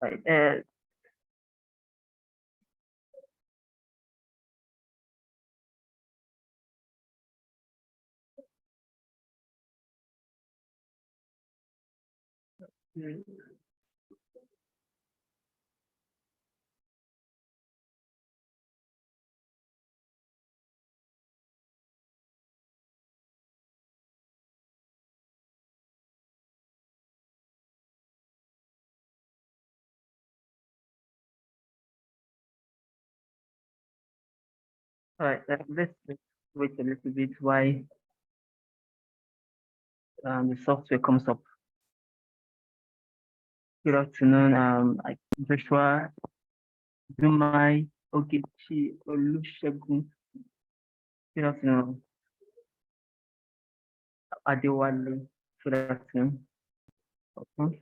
Right. All right. Let's wait a little bit while the software comes up. Good afternoon. Joshua Dumai Ogechi Olusegun. Good afternoon. Adewale. Good afternoon. Okay.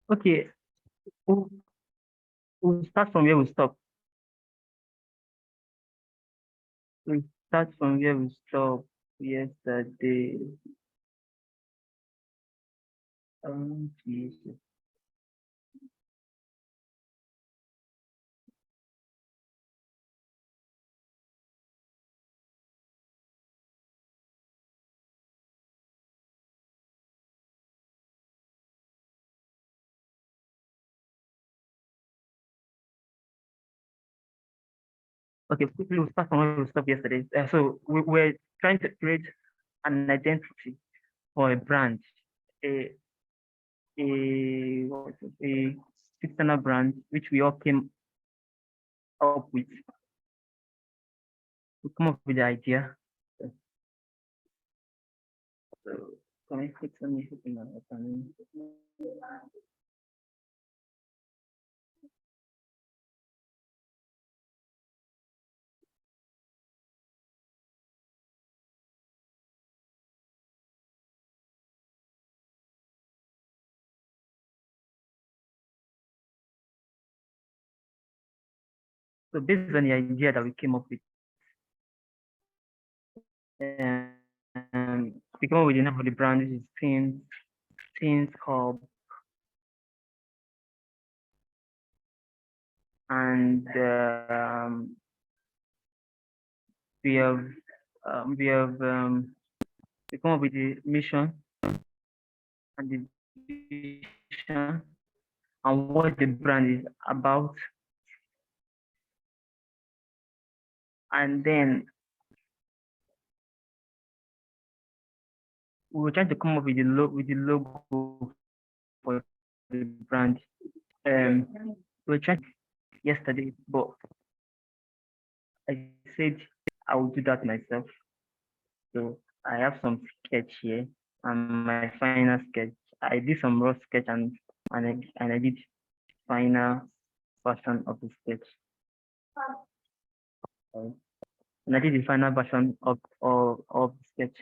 Okay. We'll, we'll start from where we stop. We'll start from where we stopped yesterday. Jesus. Okay, quickly we'll start from where we stopped yesterday. So we were trying to create an identity for a brand, a a external brand which we all came up with. We come up with the idea. So can I fix anything? So based on the idea that we came up with, we come up with the name of the brand, which is Teens Hub, and we have we have we come up with the mission and the vision and what the brand is about, and then we were trying to come up with the logo for the brand. We were trying yesterday, but I said I will do that myself. So I have some sketch here and my final sketch. I did some rough sketch and I did final version of the sketch. And I did the final version of the sketch.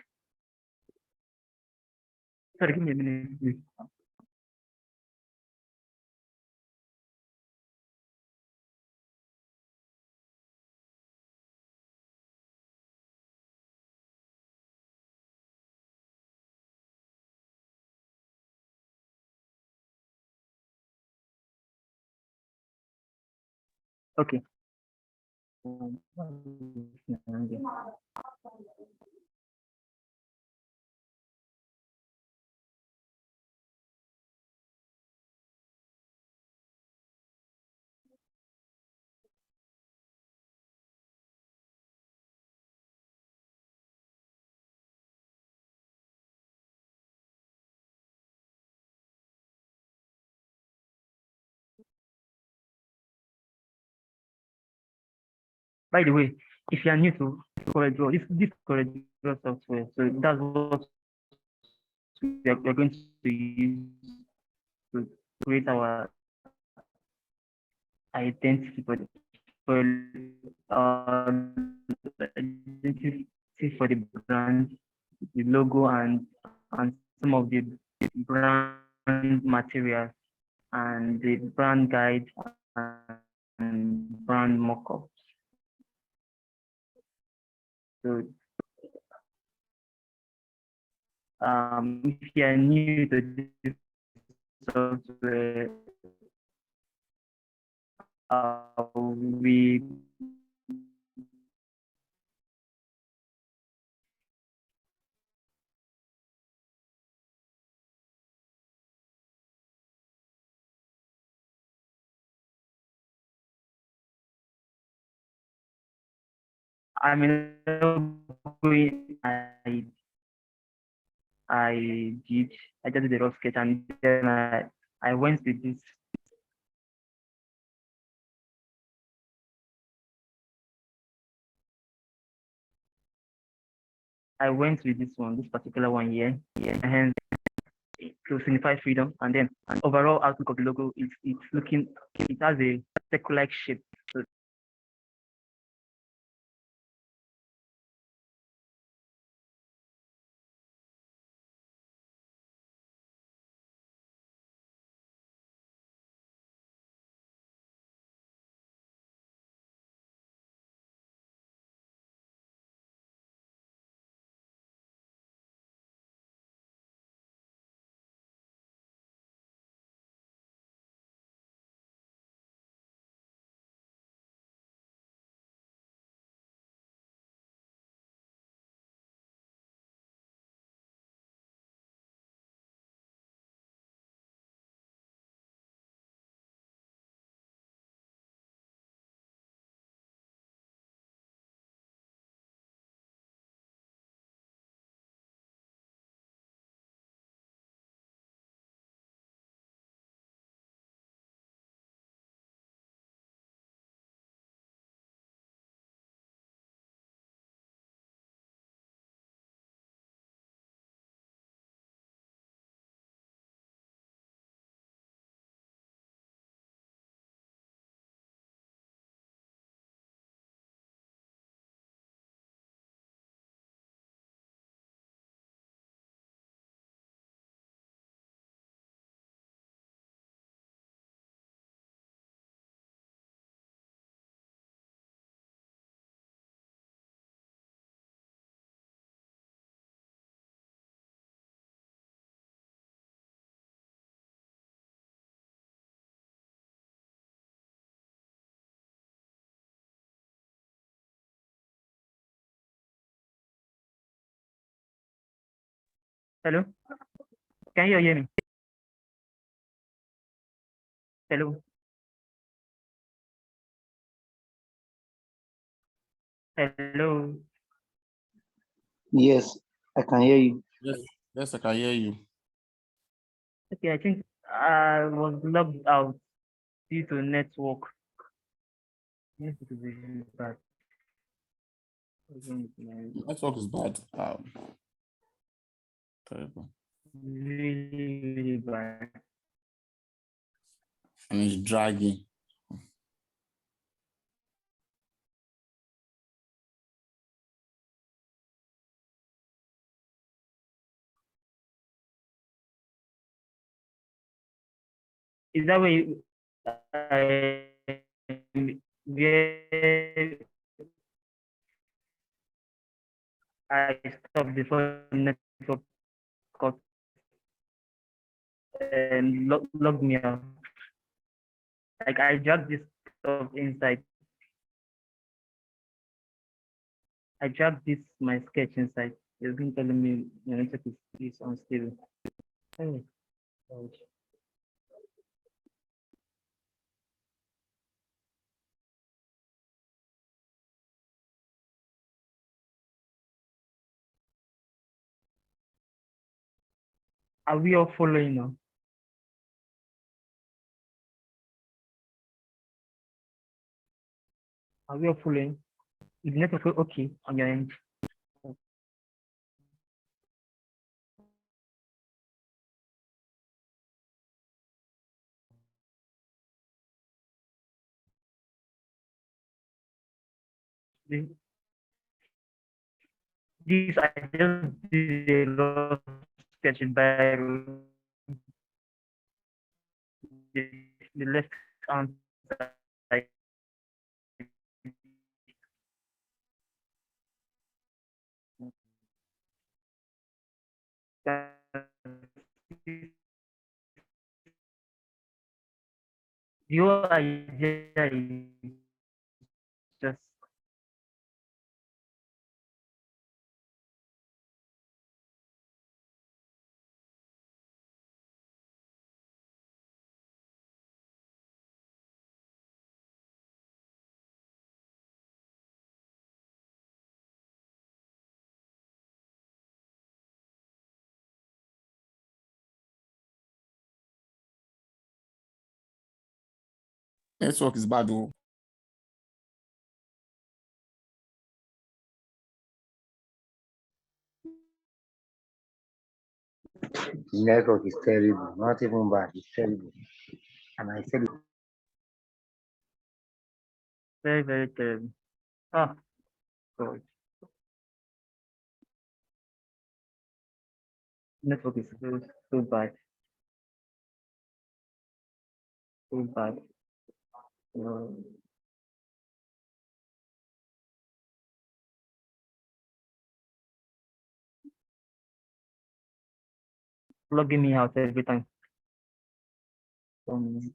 Sorry, give me a minute, please. Okay. By the way, if you are new to CorelDRAW, this CorelDRAW software, so that's what we are going to use to create our identity for identity for the brand. the logo and some of the brand materials and the brand guide and brand mockups. So if you are new to this software, we I mean, going, I did, I just did the rough sketch and then I went with this. I went with this one, this particular one here, and hence to signify freedom. And then overall outlook of the logo is it's looking, it has a circle-like shape. So hello, can you hear me? Hello, hello. Yes, I can hear you. Yes, yes, I can hear you. Okay, I think I was logged out due to network. Yes, it is really bad. Network is bad. Terrible. Really, really bad. And it's dragging. Is that where I stopped before network cut and logged me out? Like I dragged this stuff inside. I dragged this my sketch inside. It's been telling me your network is unstable. Oh, gosh. Are we all following now? Are we all following? Is the network okay on your end? this I just did a rough sketch in Bible. The left hand side. The whole idea is just Network is bad. Oh. The network is terrible, not even bad, it's terrible. And I said it. very, very terrible. Oh, God. Network is so bad. So bad. Uh, Logging me out every time. Um,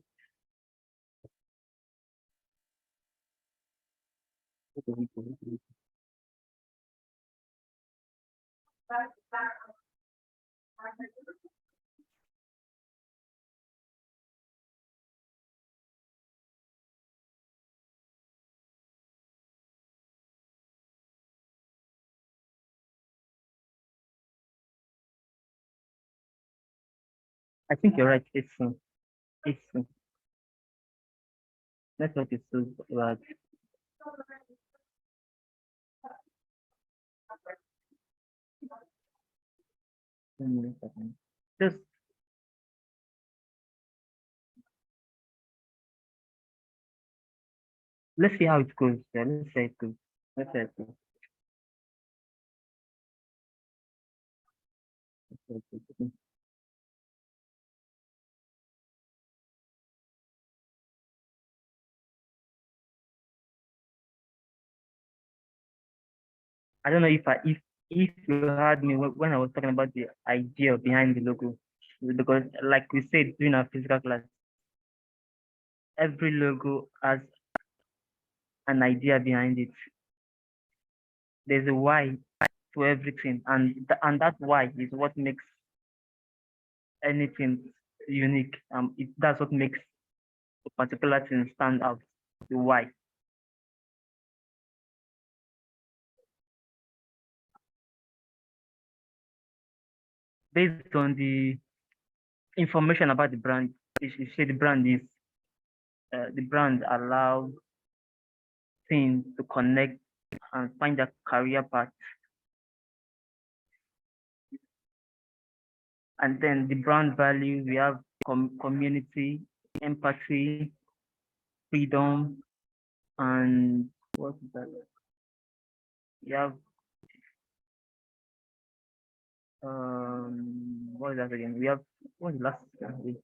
I think you're right. It's network is so bad. Just let's see how it goes. Yeah, let's say it goes. Let's say it goes. Let's say it goes. I don't know if you heard me when I was talking about the idea behind the logo, because like we said during our physical class, every logo has an idea behind it. There's a why to everything, and that why is what makes anything unique. That's what makes a particular thing stand out. The why. Based on the information about the brand, you say the brand allows teens to connect and find their career path. And then the brand values, we have community, empathy, freedom, and what is that? We have what is that again? We have what is the last one?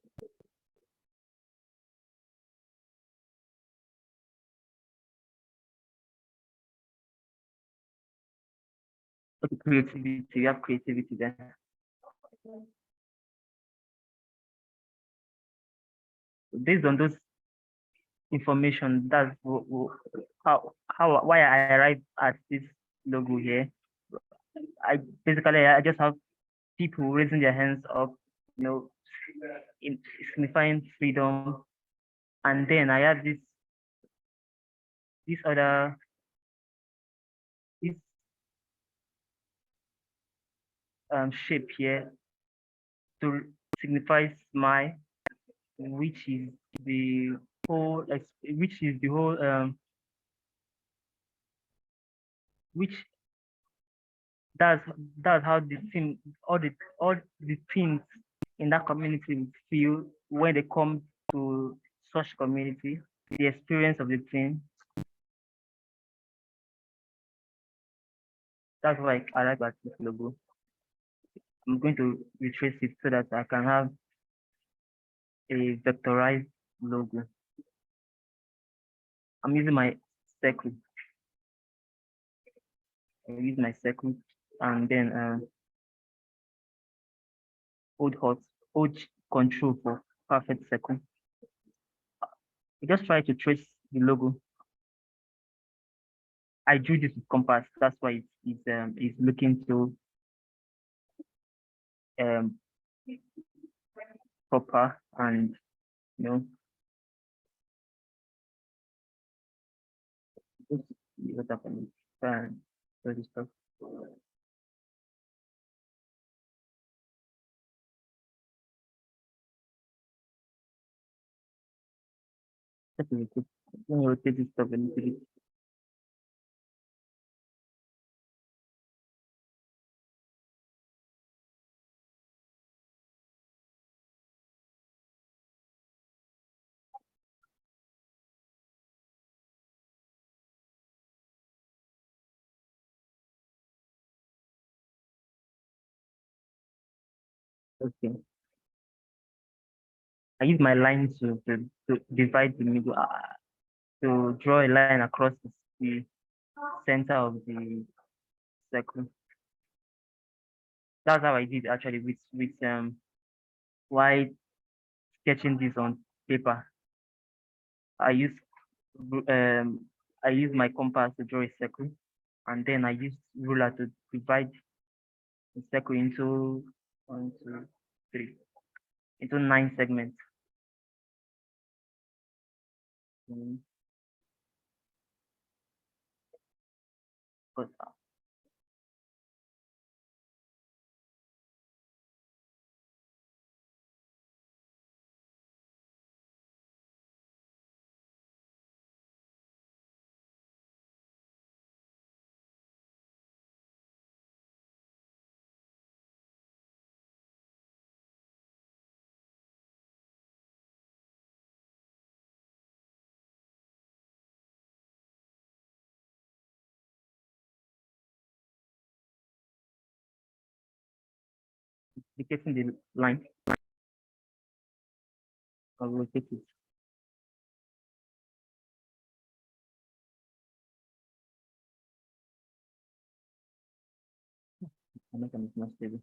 Okay, creativity. We have creativity there. Based on those information, that's how why I arrived at this logo here. I basically I just have people raising their hands up, you know, in signifying freedom, and then I have this other this shape here to signify smile, which is the which is the whole which that's that's how the team all the teams in that community feel when they come to such community, the experience of the team. That's why I arrived at this logo. I'm going to retrace it so that I can have a vectorized logo. I'm using my circle. I use my circle and then hold control for perfect circle. I just try to trace the logo. I drew this with compass. That's why it's looking so proper and you know. What happened? So this stuff. Let me rotate this stuff a little bit. Okay. I use my line to divide the middle, to draw a line across the center of the circle. That's how I did actually with while sketching this on paper. I use um I use my compass to draw a circle, and then I use ruler to divide the circle into 1, 2, 3, into 9 segments. But duplicating the line, I'll rotate it. I make it more stable.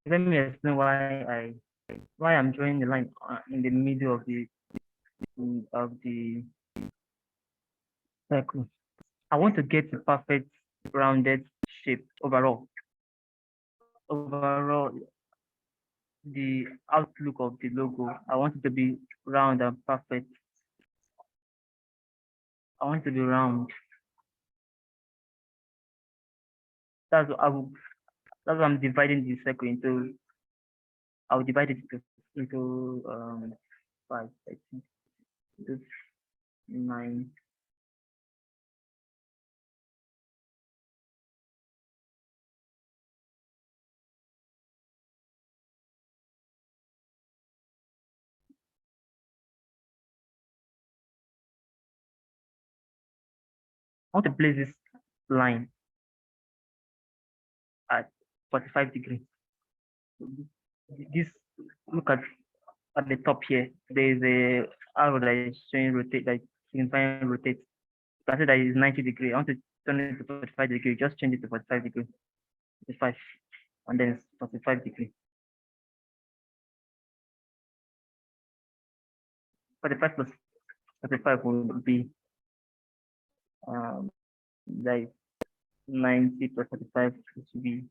Let me explain why I'm drawing the line in the middle of the circle. I want to get a perfect rounded shape overall. Overall, the outlook of the logo, I want it to be round and perfect. I want it to be round. That's what that's why I'm dividing the circle into. I'll divide it into 5, I think, into 9. I want to place this line at 45 degrees. this, look at the top here. There is a arrow that is showing rotate, that signifying rotate. You can see that it is 90 degree. I want to turn it to 45 degree. Just change it to 45 degree. 45, and then it's 45 degree. 45 plus 45 will be like 90 plus 45, which will be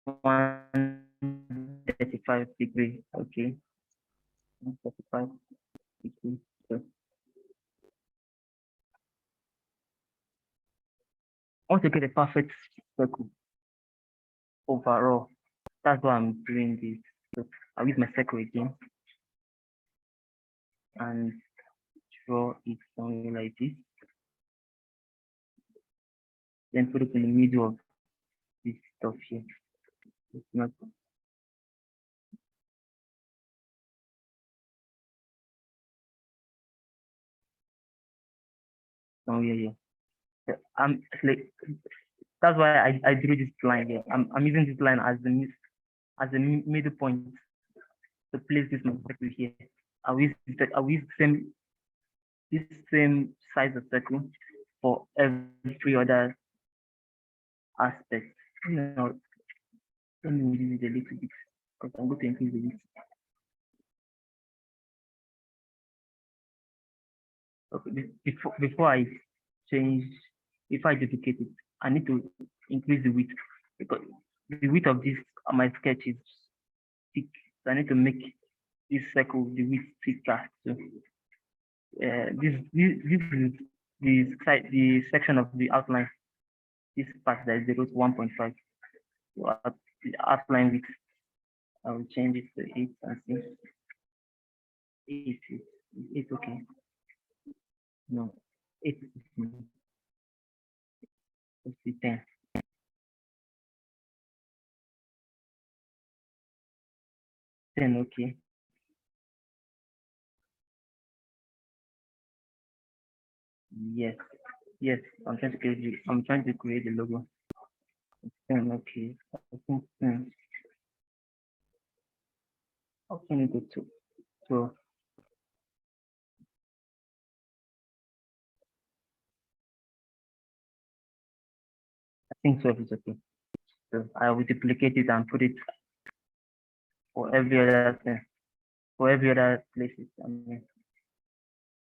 135 degree. Okay, 135 degree. So I want to get a perfect circle overall. That's why I'm doing this. So I'll use my circle again and draw it somewhere like this. Then put it in the middle of this stuff here. It's not somewhere here. So I'm like, that's why I drew this line here. I'm using this line as the middle point to place this circle here. I'll use this same size of circle for every other aspect. You know, let me use it a little bit because I'm going to increase the width. Okay, before I change, if I duplicate it, I need to increase the width because the width of this my sketch is thick. So I need to make this circle the width thicker. So this is the section of the outline. This part that is equal to 1.5. So the outline width, I will change it to 8 and see. 8 is okay. No, 8 is 10. 10, okay. Yes, yes. I'm trying to create the logo. 10, okay. I think 10. How can it go to 12? I think 12 is okay. So I will duplicate it and put it for every other thing, for every other places. I mean,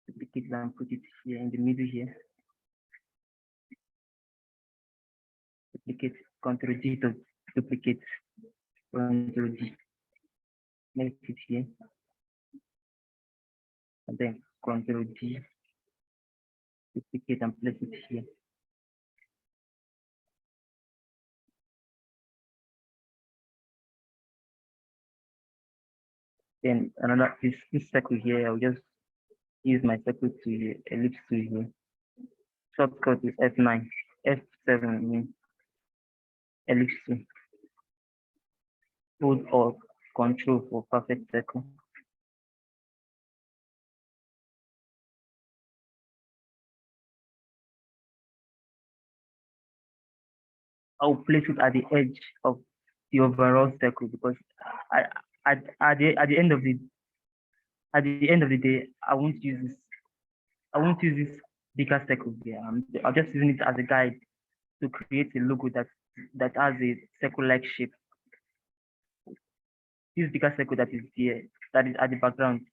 duplicate it and put it here in the middle here. Duplicate, Control D to duplicate, Control D, make it here, and then Control D, duplicate and place it here. Then another this circle here, I'll just use my circle to ellipse to here. Shortcut is F9, F7, I mean, ellipse to. Hold or Control for perfect circle. I'll place it at the edge of the overall circle because I, at the end of the day, I won't use this bigger circle here. I'm just using it as a guide to create a logo that has a circle-like shape. This bigger circle that is here, that is at the background,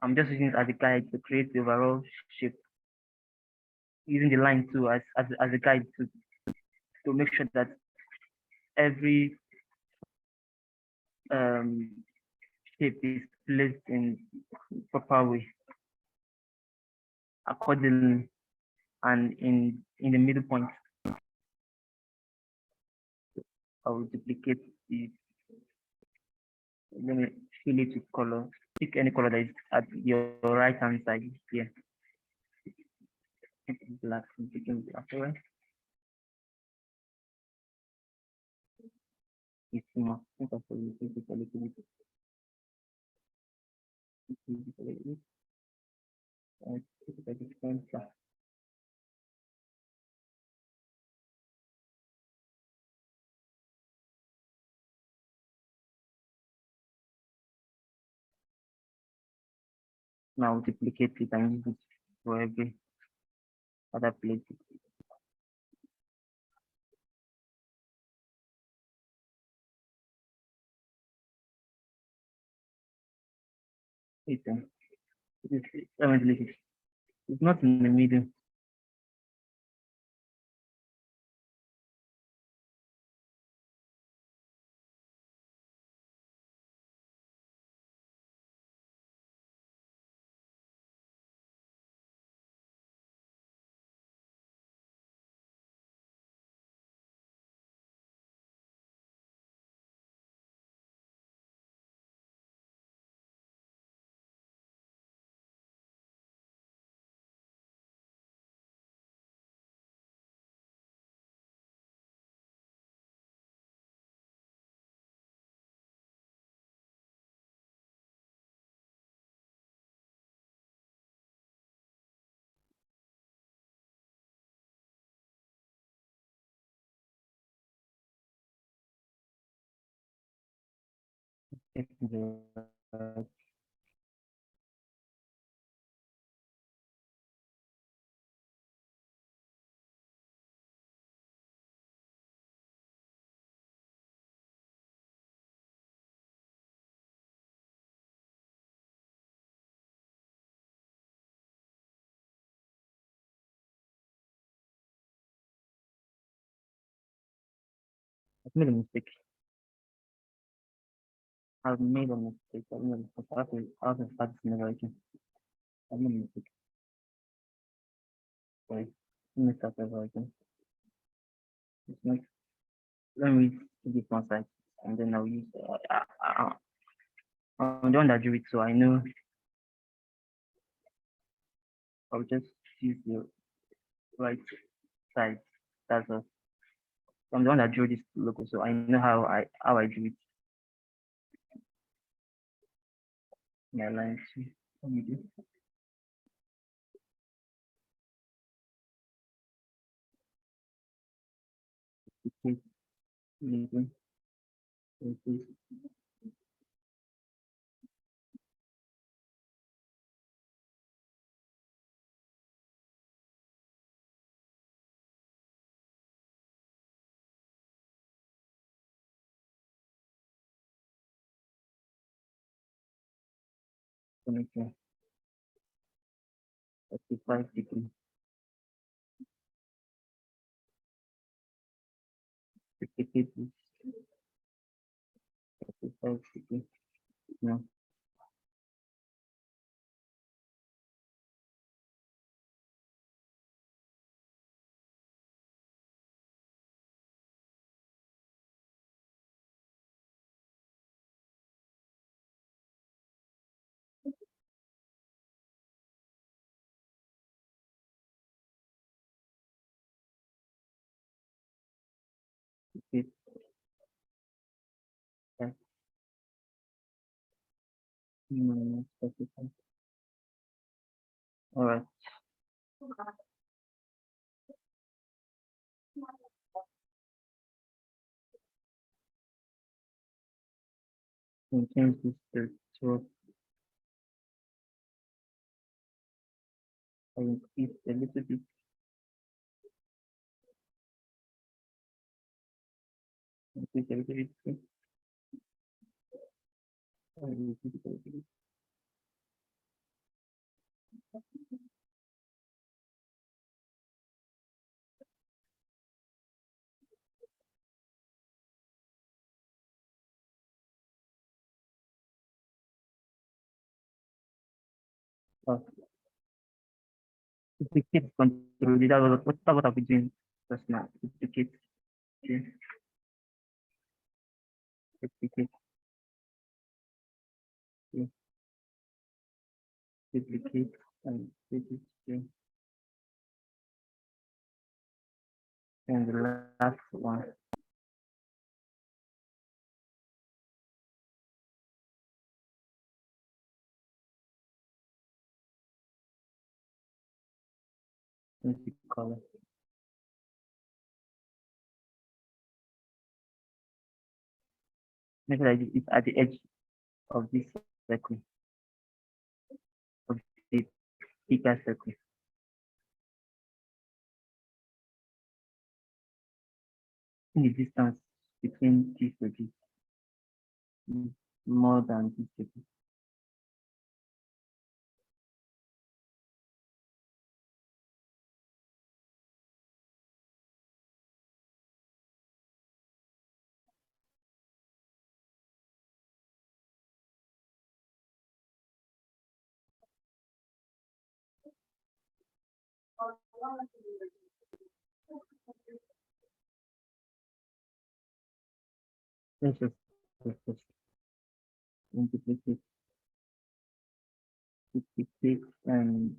I'm just using it as a guide to create the overall shape. Using the line too as a guide to make sure that every shape is placed in proper way, accordingly, and in the middle point. I will duplicate it. Let me fill it with color. Pick any color that is at your right hand side here. Black. I'm picking black. Right? It's more. I think I should increase it a little bit. Increase it a little bit. And put it at the center. Now duplicate it and use it for every other place. Wait, let me delete it. It's not in the middle. It's the I've made a mistake. I've made a mistake. I've made a mistake. I have to start this never again. I've made a mistake. Sorry. Let me start over again. It's not, let me do this one side and then I'll use I'm the one that drew it, so I know I'll just use the right side. That's all. I'm the one that drew this logo, so I know how I drew it. My lines. Let me do. Okay. Maybe. Okay. Connector. 35 degree. Duplicate this. 35 degree. No. Duplicate that. No, 35. All right. Can change this to 12. I increase a little bit. Increase a little bit. I increase a little bit. Oh, duplicate control. That's what I'll be doing just now. Duplicate. Okay. Duplicate. Okay. Duplicate and put it here. And the last one. Let's see color. Maybe like it's at the edge of this circle. Of bigger circle. In the distance between these edges is more than this circle. Let's just multiplicate, duplicate, and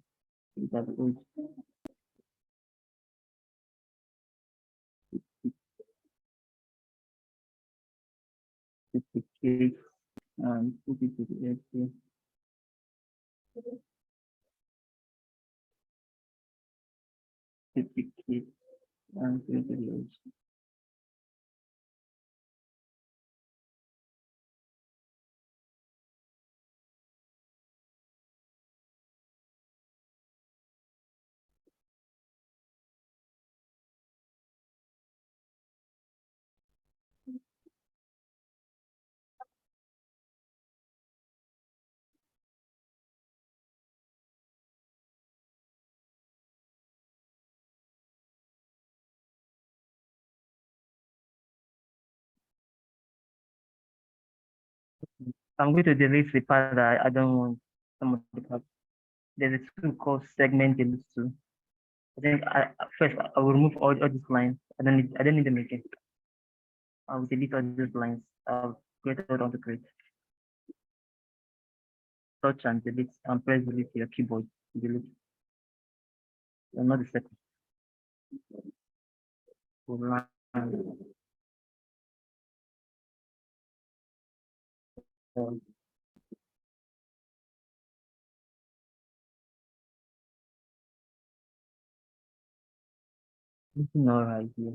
that would duplicate and put it to the edge here. Duplicate and put it to the edge. I'm going to delete the part that I don't want some of the parts. There's a tool called segment delete tool. I think first I will remove all these lines. I don't need them again. I will delete all these lines. I'll create what I want to create. Touch and delete and press delete your keyboard. Delete. And not the second. Something all right here.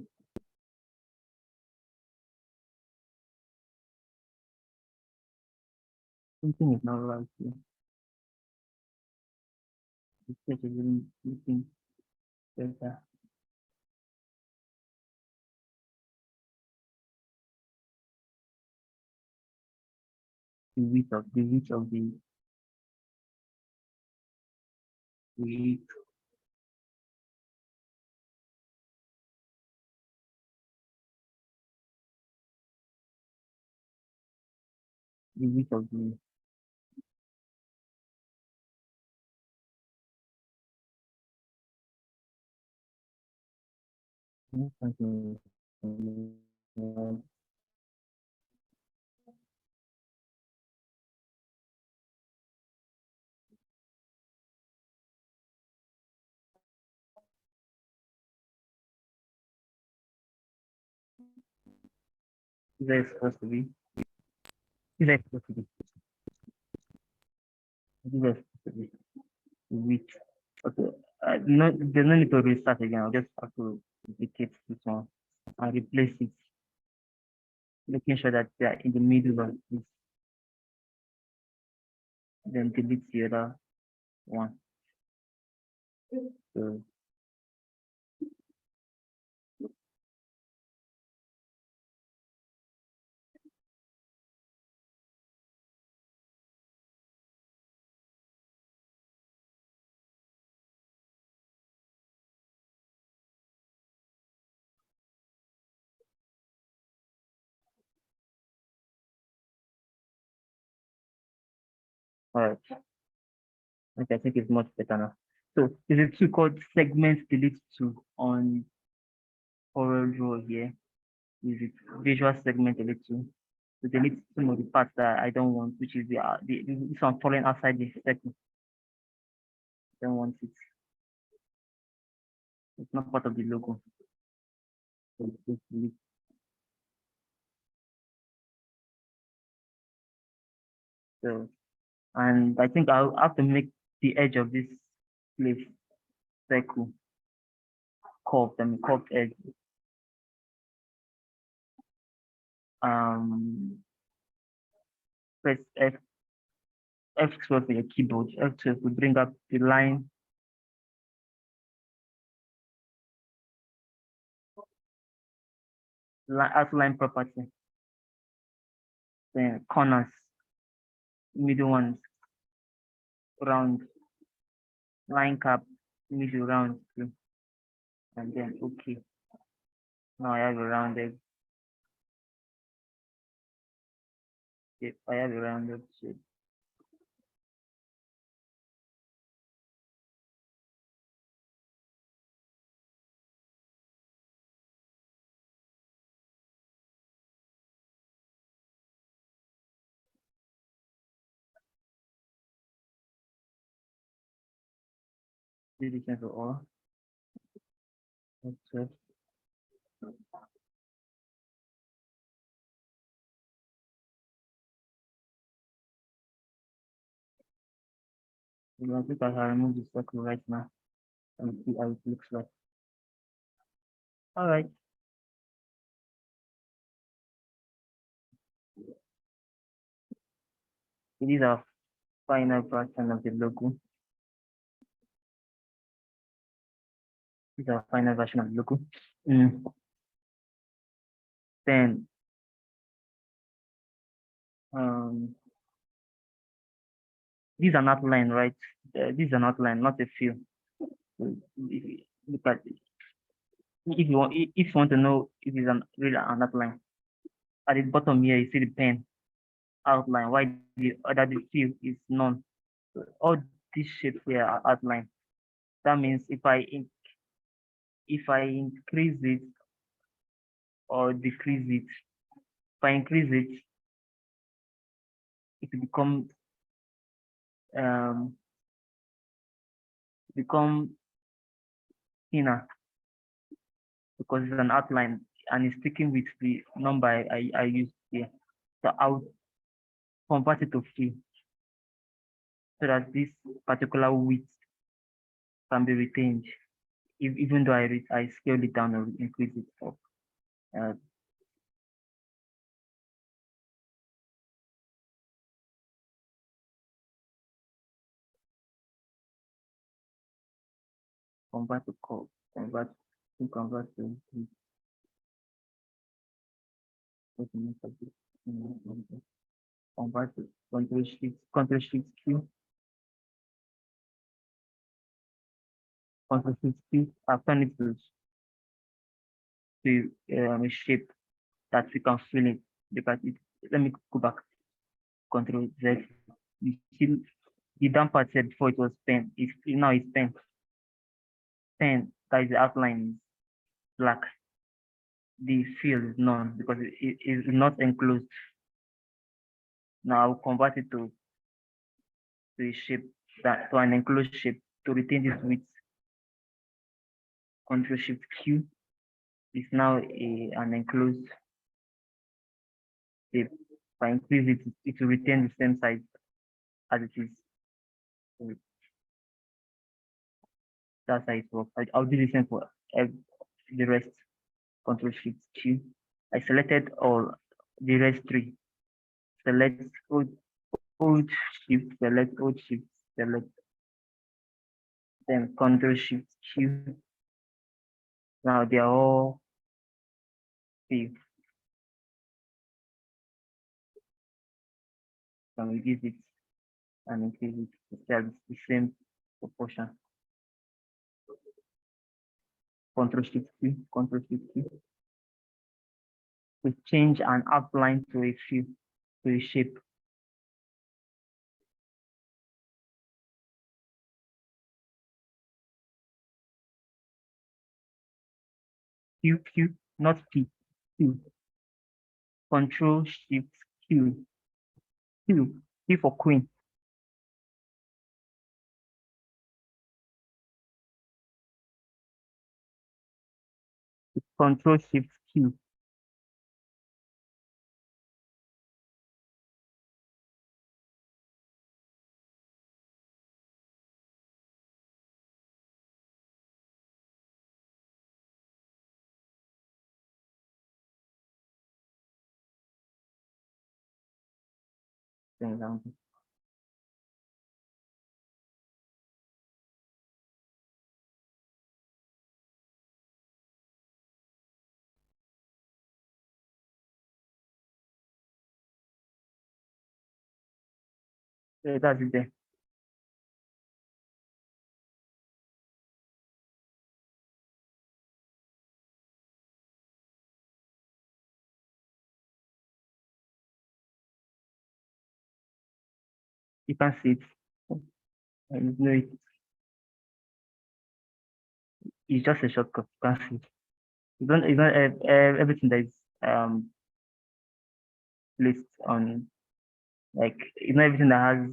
Something is not right here. The sketch is looking better. The width of the width of the width. The width of the is that supposed to be? Is that supposed to be? Is that supposed to be? The width. Okay. No, there's no need to restart again. I'll just have to duplicate this one and replace it, making sure that they are in the middle of this. Then delete the other one. So all right. Okay, I think it's much better now. So there's a tool called segment delete tool on Corel Draw here. Is it visual segment delete tool to delete some of the parts that I don't want, which is this one falling outside the segment. I don't want it. It's not part of the logo. So just delete. So, and I think I'll have to make the edge of this place circle curved, curved edge. Press F12 for your keyboard. F12 will bring up the line outline property. Then corners, middle ones, round, line cap, middle round too. And then okay. Now I have a rounded shape. I have a rounded shape. Do the same for all. That's it. I think I can remove the circle right now and see how it looks like. All right. It is our final version of the logo. This is our final version of the logo. Then this is an outline, right? This is an outline, not a fill. Look at it. If you want to know if it's really an outline, at the bottom here you see the pen outline. Why the other fill is none. So all these shapes here are outline. That means if I increase it or decrease it, if I increase it, it will become thinner because it's an outline and it's sticking with the number I used here. So I'll convert it to fill so that this particular width can be retained, even though I scale it down or increase it up. Convert to code, convert to convert to convert to control shift Q, control shift Q. I've turned it to a shape that we can fill it because it. Let me go back. Control Z. You see the down part said before it was pen. Now it's pen. Pen, that is the outline is black. The fill is none because it is not enclosed. Now I'll convert it to a shape to an enclosed shape to retain this width. Control Shift Q is now an enclosed shape. If I increase it, it will retain the same size as it is. So that's how it works. I'll do the same for the rest. Control Shift Q. I selected all the rest three. Select old shift, select old shift, select then Control Shift Q. Now they are all filled. Can reduce it and increase it to the same proportion. Control Shift Q, Control Shift Q. To change an outline to a fill, to a shape. Q, Q, not P, Q. Control Shift Q, Q, Q for Queen. Control Shift Q. Then That's it there. You can see it. You know it. It's just a shortcut. You can see it. You don't everything that is placed on, like, everything that has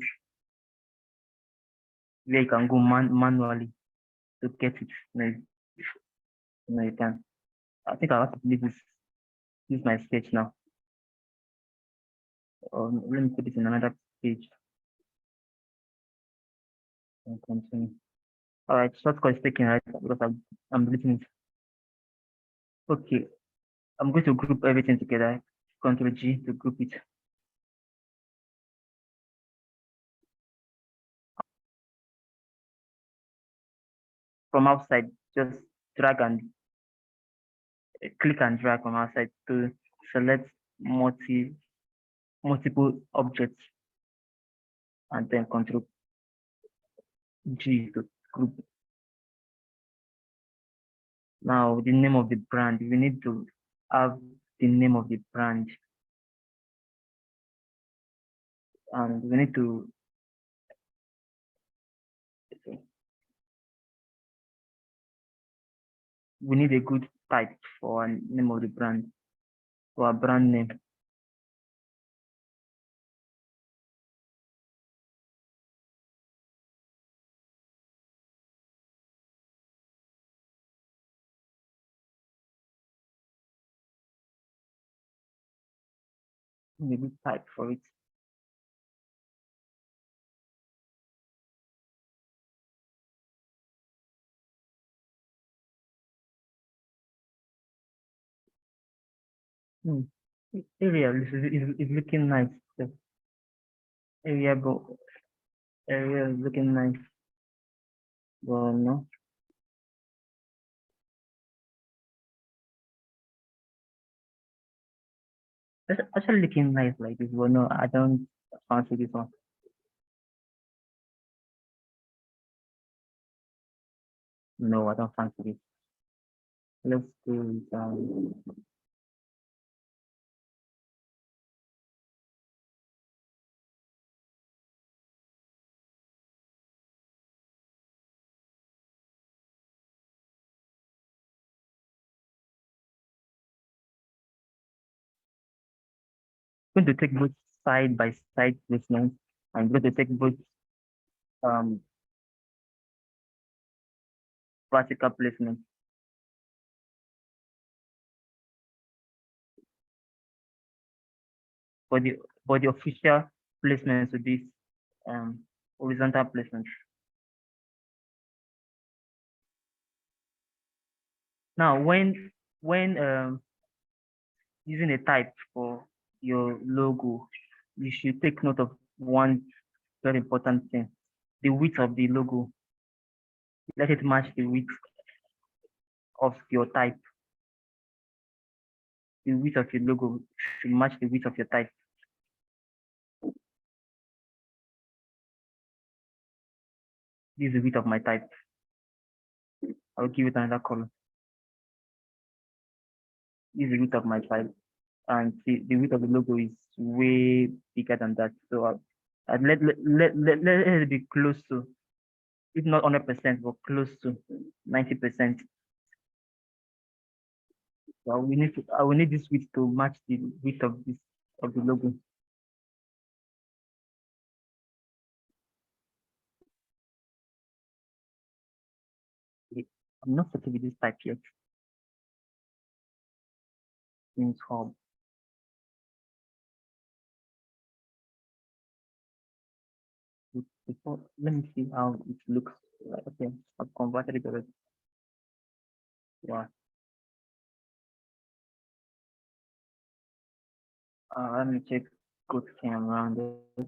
where you can go manually to get it. You can. I think I'll have to leave this my sketch now. Let me put it in another page and continue. All right, shortcut is taken, right? Because I'm deleting it. Okay, I'm going to group everything together. Control G to group it. From outside, just drag and click and drag from outside to select multiple objects, and then Control G to group. Now the name of the brand, we need to have the name of the brand, and we need to we need a good type for our name of the brand, for our brand name. A good type for it. Area is looking nice. The area, area is looking nice. Well, no. It's actually looking nice like this, but no, I don't fancy this one. No, I don't fancy this. Let's do going to take both side by side placements. I'm going to take both um vertical placements. For the official placements with this horizontal placement. Now, when using a type for your logo, you should take note of one very important thing: the width of the logo. Let it match the width of your type. The width of your logo should match the width of your type. This is the width of my type. I'll give it another color. This is the width of my type, and see, the width of the logo is way bigger than that. So let it be close to, if not 100%, but close to 90%. So I will need this width to match the width of the logo. I'm not settled with this type yet. Means hub. Before, let me see how it looks. Okay, I've converted it already. Yeah. Let me check good camera around it.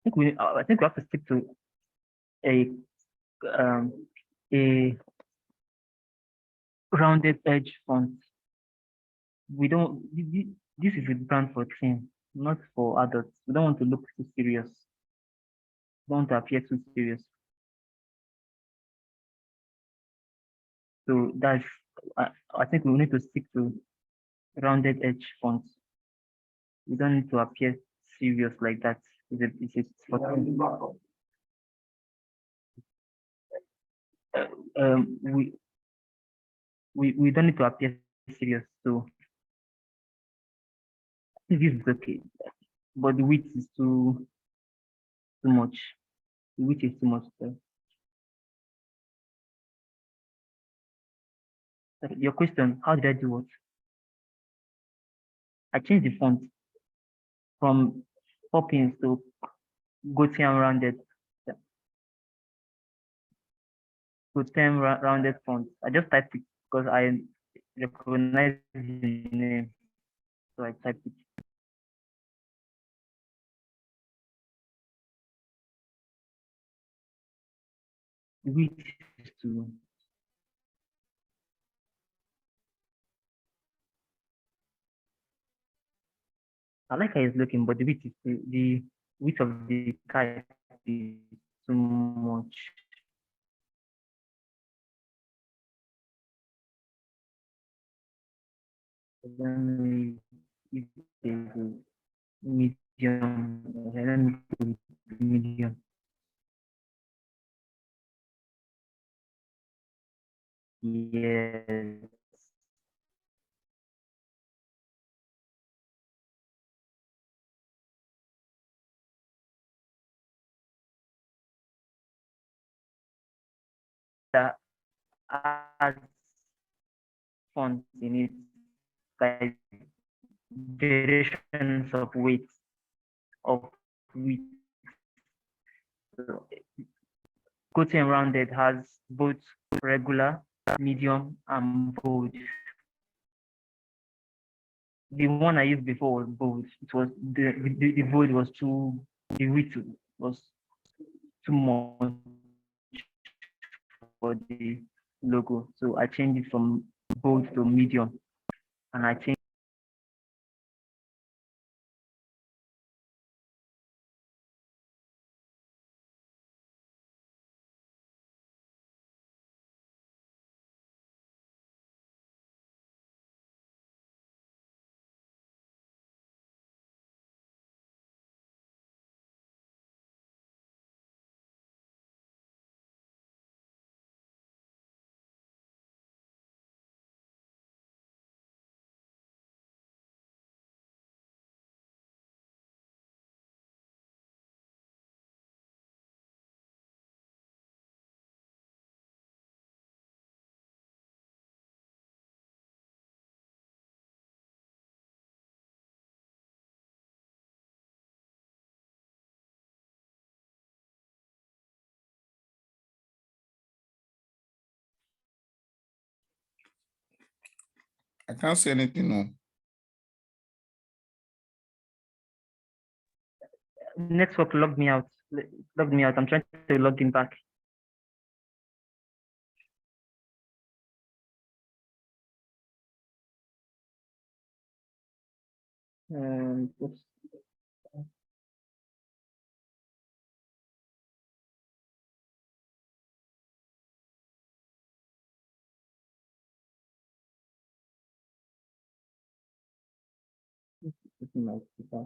I think we have to stick to a um a rounded edge font. We don't. This is a brand for teens, not for adults. We don't want to look too serious. We don't want to appear too serious. So I think we need to stick to rounded edge fonts. We don't need to appear serious like that. It's for teens. Um, we we don't need to appear serious. So I think this is okay. But the width is too much. The width is too much. Your question, how did I do what? I changed the font from Poppins to Gotian rounded. Yeah, Gotian rounded font. I just typed it because I recognize the name. So I typed it. The width is too. I like how it's looking, but the width is the width of the kite is too much. Let me if there's a medium. Let me do medium. Yes. That has fonts in it, like variations of weight of width. So, Coating rounded has both regular, medium, and bold. The one I used before was bold. It was the bold was too the width was too much for the logo. So I changed it from bold to medium, and I changed. I can't see anything. No. Network logged me out. Logged me out. I'm trying to log in back. Just putting my speaker.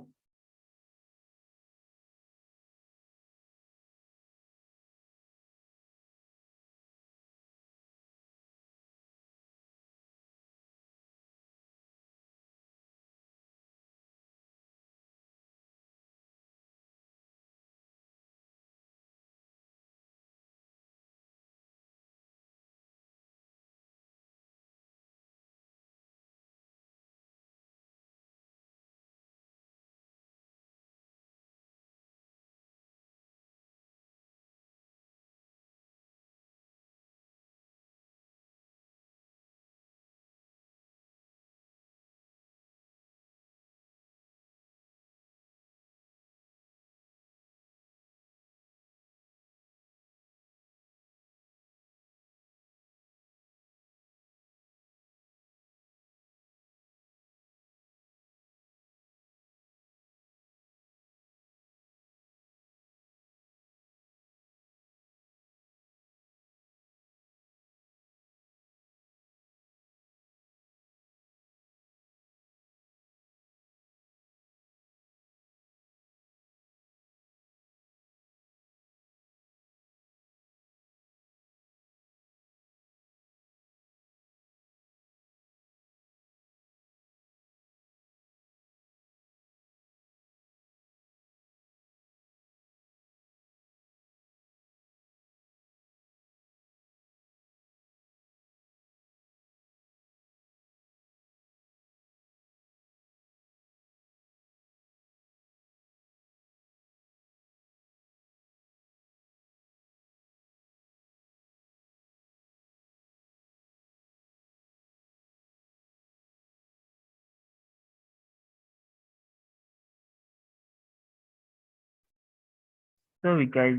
Sorry guys,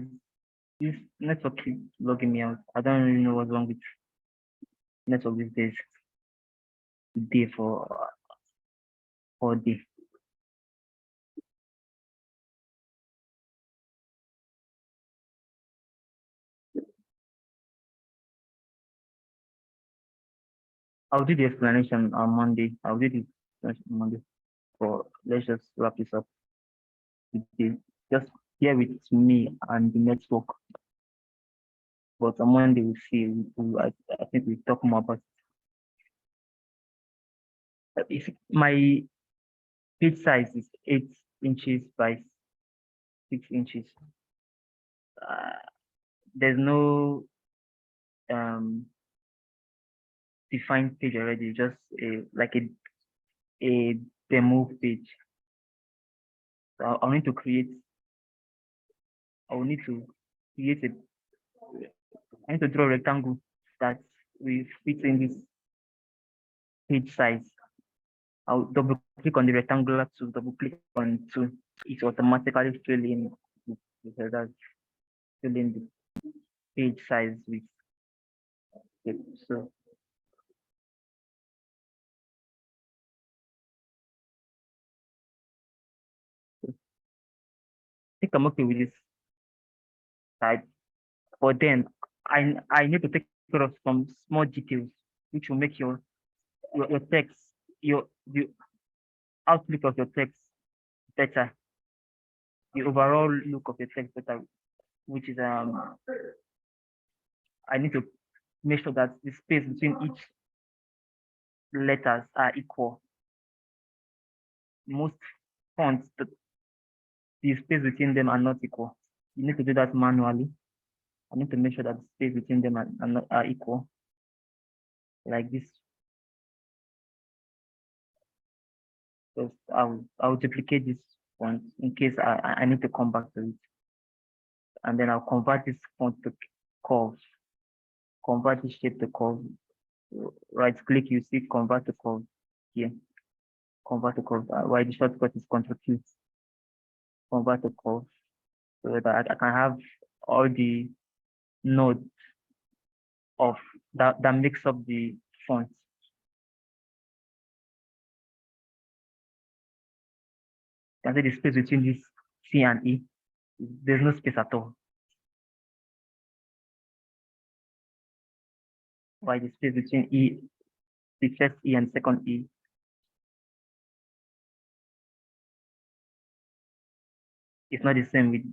this network keeps logging me out. I don't really know what's wrong with network these days. Today for day. I'll do the explanation on Monday. I'll do the explanation on Monday. For let's just wrap this up today. Just here with me and the network. But on Monday we'll see. I think we'll talk more about it. If my page size is 8 inches by 6 inches. Uh, there's no um defined page already, just like a demo page. So I'll need to create. I will need to create a. I need to draw a rectangle that will fit in this page size. I'll double click on the rectangular to double click on to it automatically fill in that fill in the page size with it. So I think I'm okay with this type. But then I need to take care of some small details which will make your text your the outlook of your text better, the overall look of your text better, which is I need to make sure that the space between each letters are equal. Most fonts, the space between them are not equal. You need to do that manually. I need to make sure that the space between them are equal. Like this. So I'll duplicate this font in case I need to come back to it. And then I'll convert this font to curves. Convert the shape to curve. Right click, you see convert to curve here. Convert to curve. Why the shortcut is Ctrl Q. Convert to curve. So that I can have all the nodes of that makes up the font. You can see the space between this C and E. There's no space at all. Why the space between E, the first E and second E is not the same with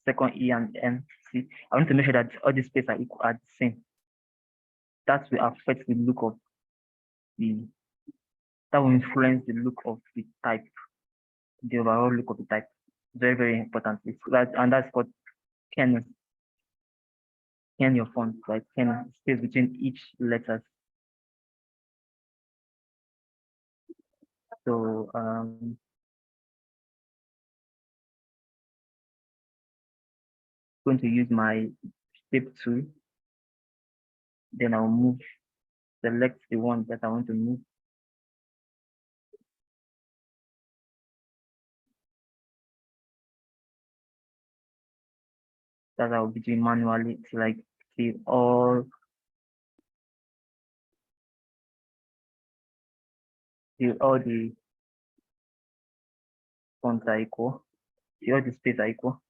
second E and N. See, I want to make sure that all the space are equal, are the same. That will affect the look of that will influence the look of the type, the overall look of the type. Very, very important. And that's called kerning. Kern your font, like kern space between each letters. So going to use my shape tool. Then I'll move, select the one that I want to move. That I'll be doing manually to like see all the fonts are equal, see all the space are equal.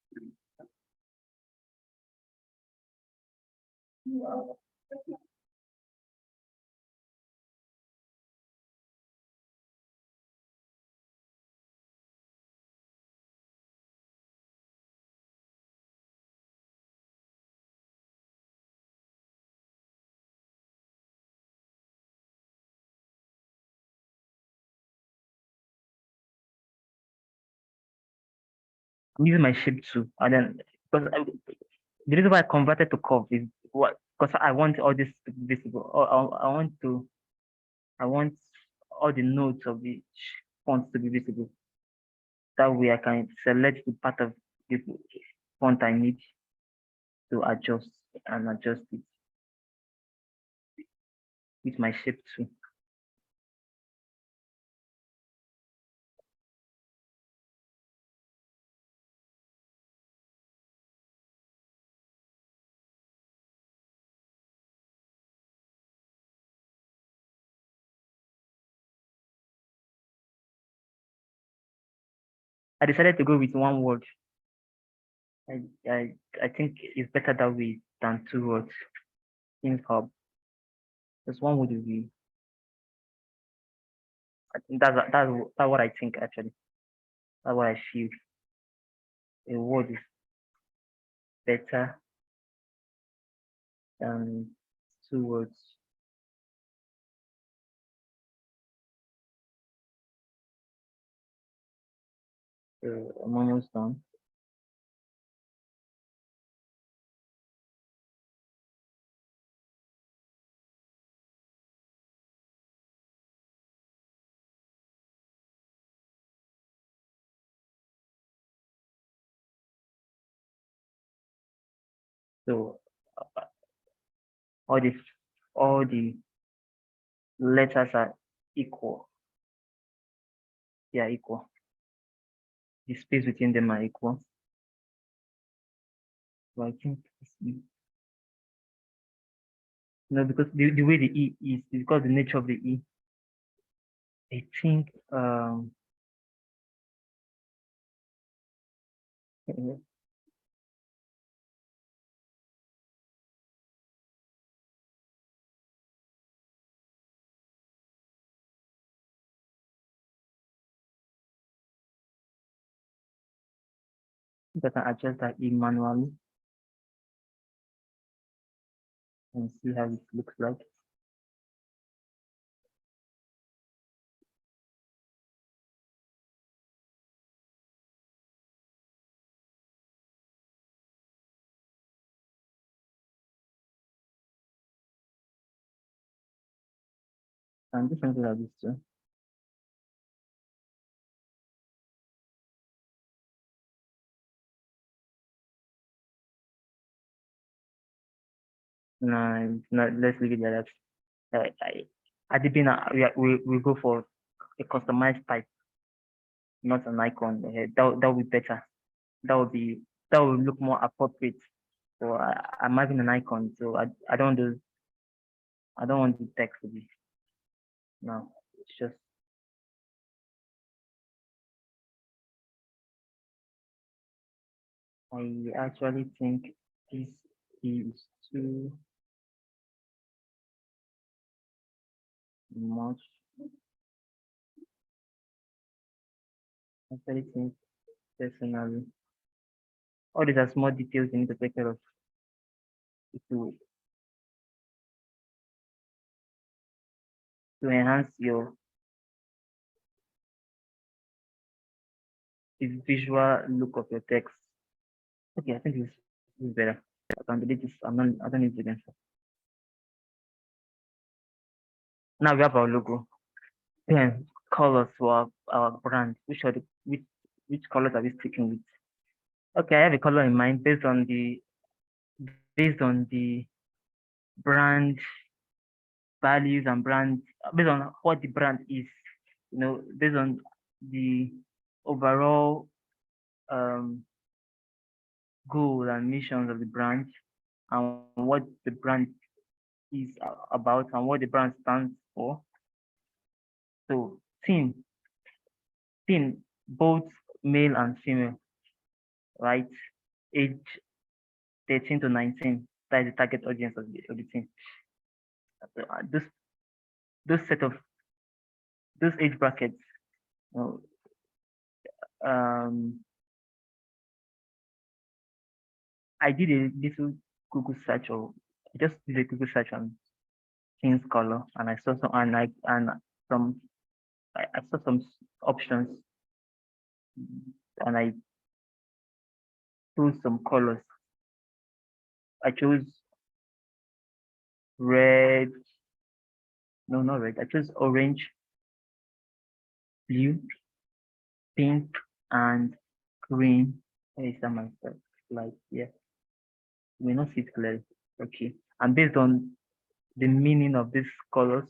I'm using my shape tool, and then because the reason why I converted to curve is what, because I want all this to be visible. I want all the nodes of the fonts to be visible. That way I can select the part of the font I need to adjust and adjust it with my shape tool. I decided to go with one word. I I I think it's better that way than two words. In hub, just one word will be. I think that's what I think actually. That's what I feel. A word is better than two words. So I'm almost done. So uh, all the all the letters are equal. They are equal. The space between them are equal. So I think it's E. No, because the way the E is because the nature of the E. I think that I adjust that E manually and see how it looks like. And do something like this too. No, no, let's leave it like that. At the beginning, we go for a customized type, not an icon. That would be better. That would be that would look more appropriate. So I'm having an icon, so I don't want the text to be no. It's just I actually think this is too much. I actually think personally, all these are small details you need to take care of to to enhance your the visual look of your text. Okay, I think this is better. I can delete this. I don't need it again. Now we have our logo. Then colors for our brand. Which colors are we sticking with? Okay, I have a color in mind based on the brand values and brand based on what the brand is, based on the overall um, goal and missions of the brand and what the brand is about and what the brand stands for. So teen, both male and female, right? Age 13 to 19. That is the target audience of the teen. So, those set of those age brackets, you know, I did a little Google search or I just did a Google search on teens color and I saw some I saw some options and I chose some colors. I chose red, no, not red. I chose orange, blue, pink, and green. Where is that myself? Like, yeah, you may not see it clearly. Okay. And based on the meaning of these colors,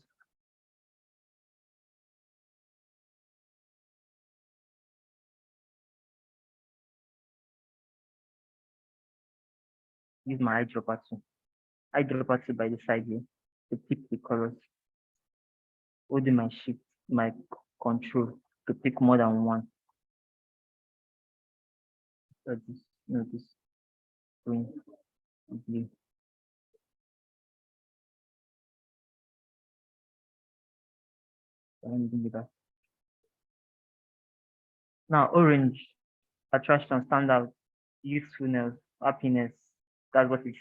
use my eyedropper too. Eyedropper too by the side here to pick the colors. Holding my shift, my control to pick more than one. this green, blue. Let me bring it back. Now, orange, attraction, standout, usefulness, happiness. That's what it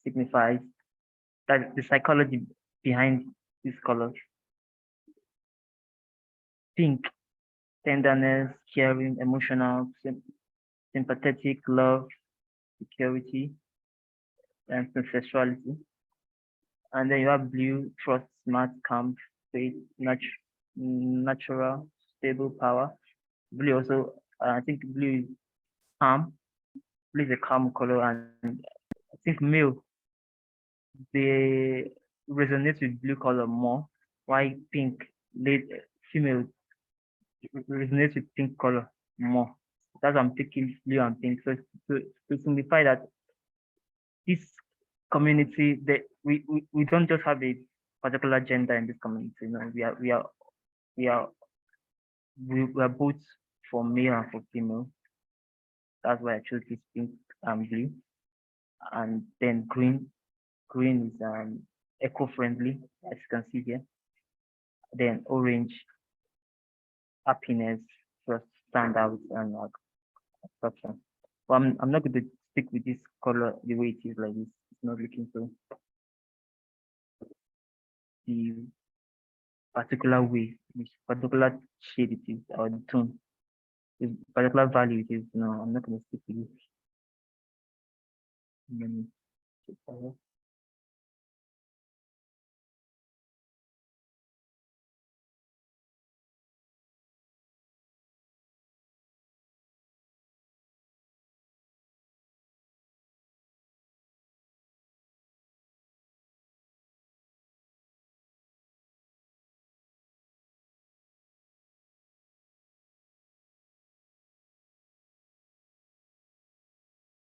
signifies. That's the psychology behind this color. Pink, tenderness, caring, emotional, sympathetic, love, security, and sexuality. And then you have blue, trust, smart, calm, faith, natural, stable, power. Blue also, I think blue is calm. Blue is a calm color, and I think male, they resonate with blue color more. While pink, they female resonates with pink color more. That's why I'm picking blue and pink. So to signify that this community, that we don't just have a particular gender in this community. You know, we are both for male and for female. That's why I chose this pink and blue. And then green. Green is eco-friendly, as you can see here. Then orange, happiness, just stand out and attraction. But I'm not going to stick with this color the way it is like this. It's not looking so the particular way, which particular shade it is, or the tone, the particular value it is. No, I'm not going to stick with it.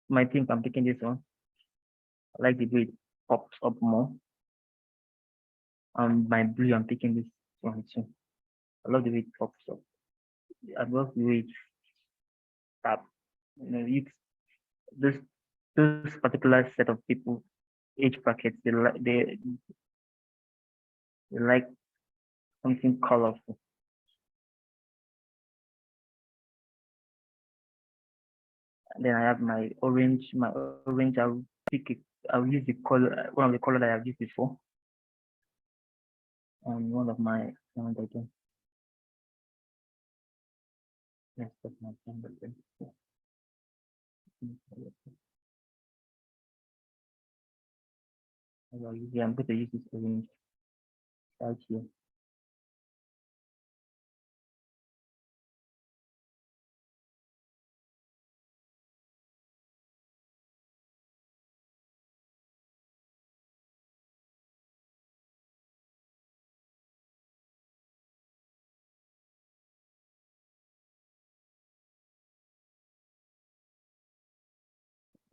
My pink, I'm picking this one. I like the way it pops up more. My blue, I'm picking this one too. I love the way it pops up. I love the way it tap. You know, those particular set of people, age brackets, they like something colorful. And then I have my orange. My orange, I'll pick it. I'll use the color, one of the color that I've used before. And one of my again. Yes, that's my again. I'm going to use this orange right here.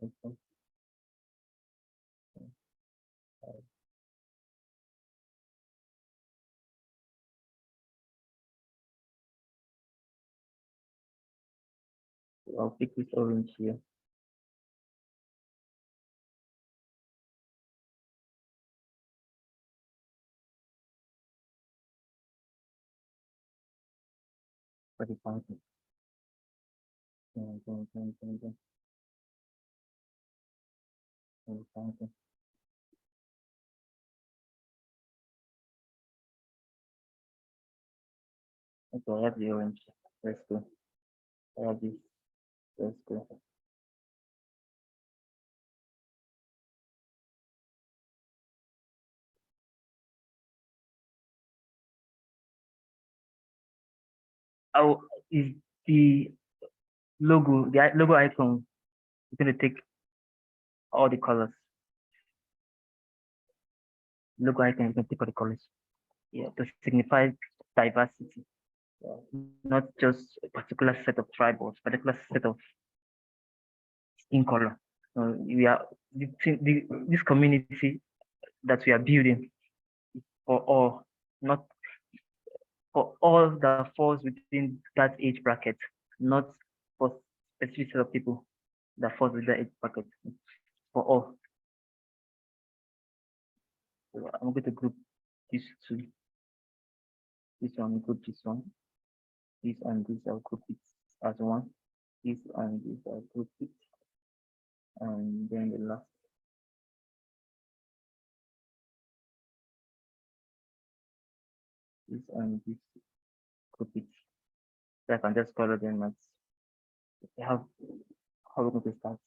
Okay. I'll pick this orange here. For the fountain. Okay, I have the orange. Let's go. I have this. Let's go. Oh, is the logo icon is going to take all the colors. Logo icon is going to take all the colors. Yeah, to signify diversity. Not just a particular set of tribals, particular set of skin color. We are this community that we are building for all, not for all that falls within that age bracket, not specific set of people that falls with the age bracket for all. So I'm going to group these two. This one, group this one. This and this, I'll group it as one. This and this, I'll group it. And then the last. This and this, group it. So I can just color them as how we're going to start.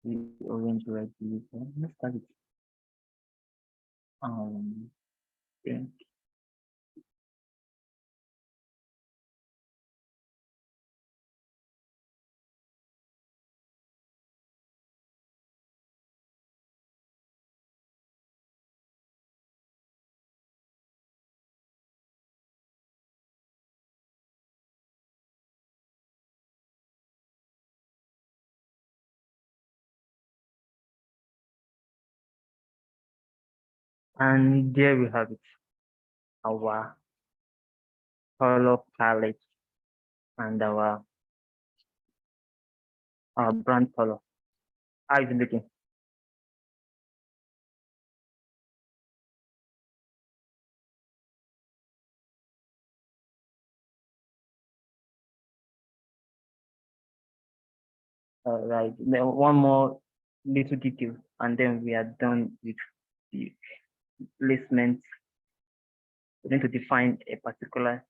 The orange, red, blue. Let's start it. Pink. And there we have it, our color palette and our brand color. How is it looking? Right. Then one more little detail, and then we are done with the placement. We're going to define a particular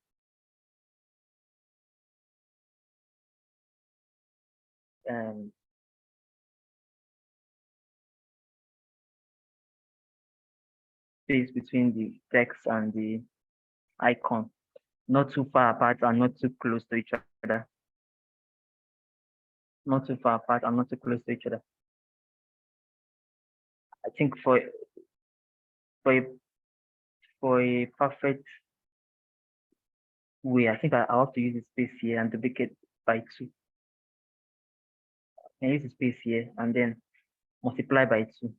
space between the text and the icon, not too far apart and not too close to each other. Not too far apart and not too close to each other. I think for a perfect way, I think I have to use the space here and duplicate by 2. I use the space here and then multiply by 2.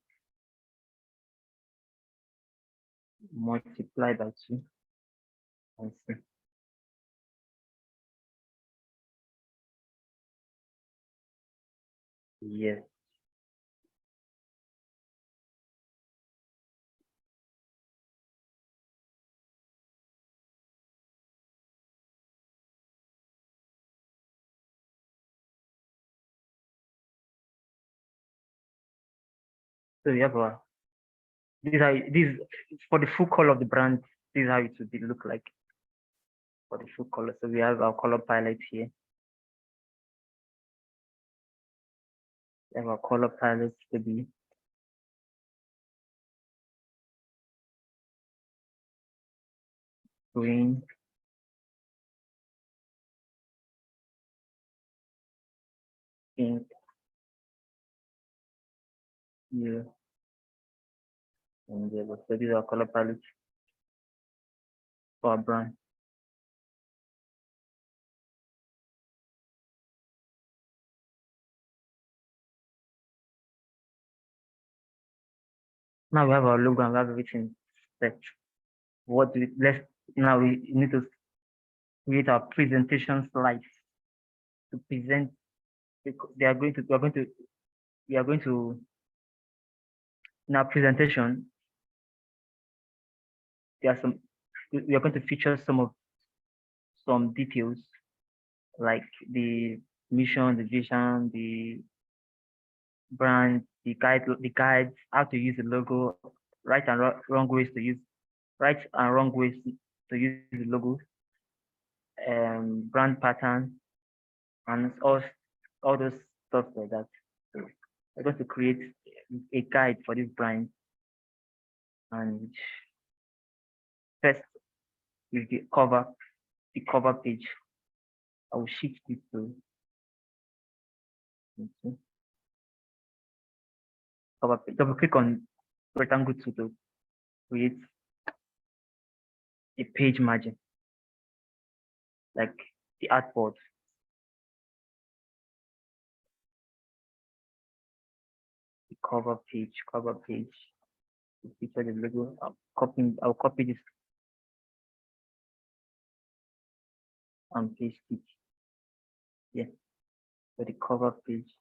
Multiply by 2. And see. Yes. So we have a this for the full color of the brand. This is how it would look like for the full color. So we have our color palette here. We have our color palette to be green, pink, yellow, and yellow. So these are color palettes for our brand. Now we have our logo and we have everything set. Now we need to create our presentation slides to present. We are going to in our presentation. We are going to feature some details like the mission, the vision, the brand, the guides, how to use the logo, right and wrong ways to use the logo, brand pattern, and all those stuff like that. So we're going to create a guide for this brand, and first with the cover page. I will shift this to cover page. Double click on rectangle to create a page margin, like the artboard. The cover page, to feature the logo. I'll copy this and paste it. Yeah. for the cover page.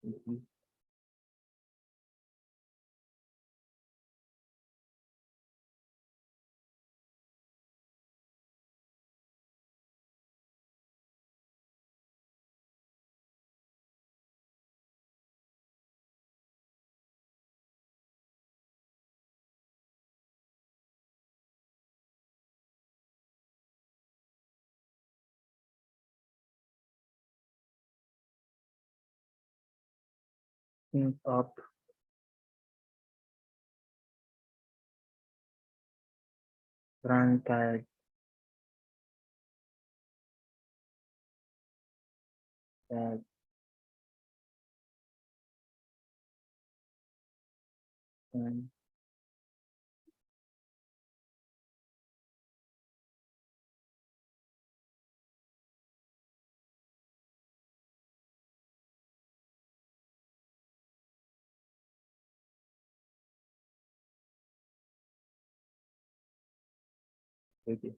Mhm. Things up, brand tag, tag, and okay.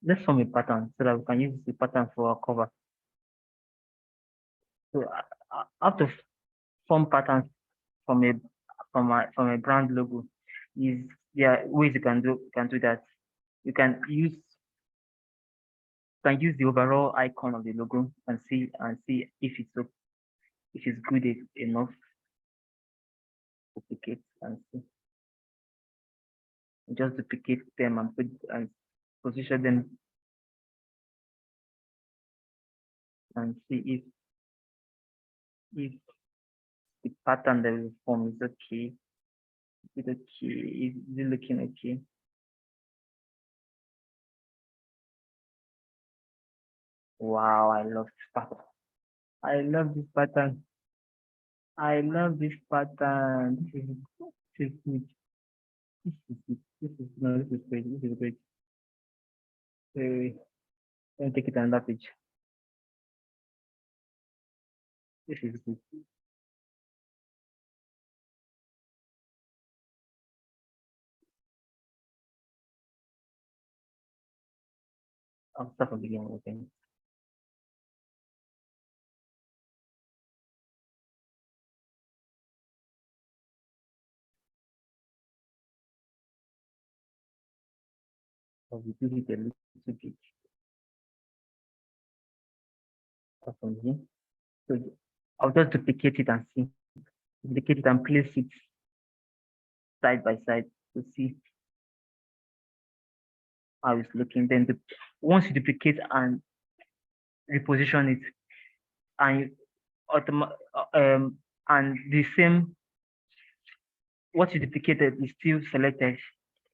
Let's form a pattern so that we can use the pattern for our cover. So how to form patterns from a brand logo is there are ways you can do that. You can use the overall icon of the logo and see if it's good enough. Duplicate and see. Just duplicate them and put and position them and see if the pattern that we form is okay. Is it okay? Is it looking okay? Wow, I love this pattern. I love this pattern. I love this pattern. This is good. This is good. This is great. This is great. Wait, let me take it another page. This is good. I'll start from the beginning again. I'll reduce it a little bit. Start from here. So I'll just duplicate it and see. Duplicate it and place it side by side to see how it's looking. Then once you duplicate and reposition it, and and the same what you duplicated is still selected.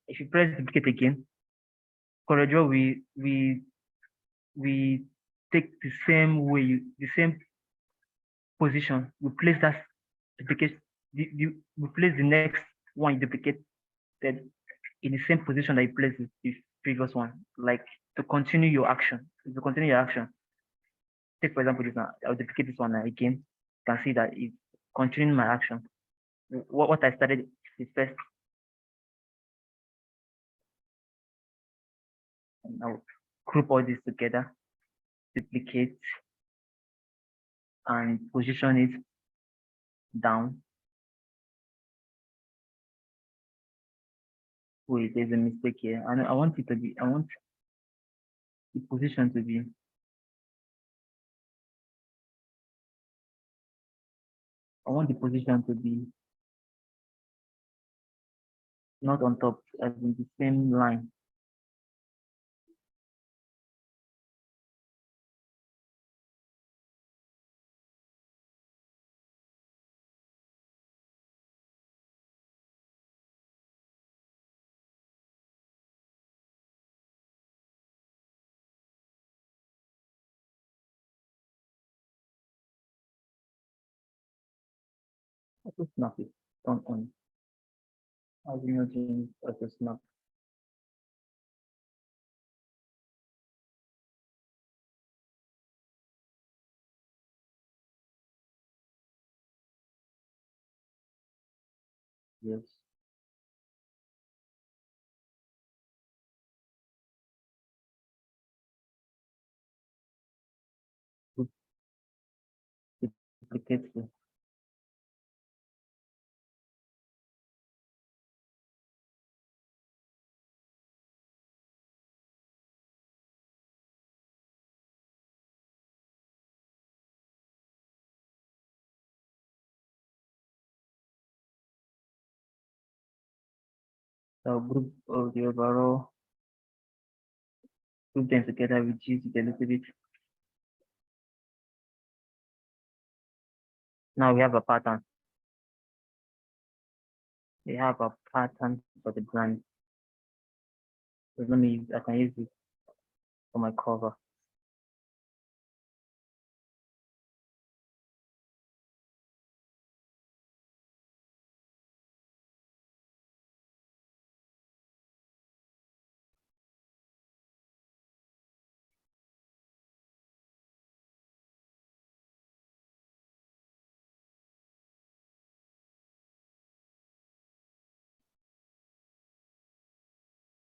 If you press duplicate again, corridor we take the same position. We place that duplicate. We place the next one you duplicated in the same position that you placed the previous one, like to continue your action. To continue your action, take for example this one. I'll duplicate this one again. You can see that it's continuing my action. what I started is first, and I'll group all this together, duplicate, and position it down. Wait, there's a mistake here. I want it to be, I want the position to be, I want the position to be not on top, as in the same line. Auto snap it, turn on. As you know, change auto snap. Yes. Duplicate the group of the overall, group them together, reduce it a little bit. Now we have a pattern. We have a pattern for the brand. So let me, I can use it for my cover.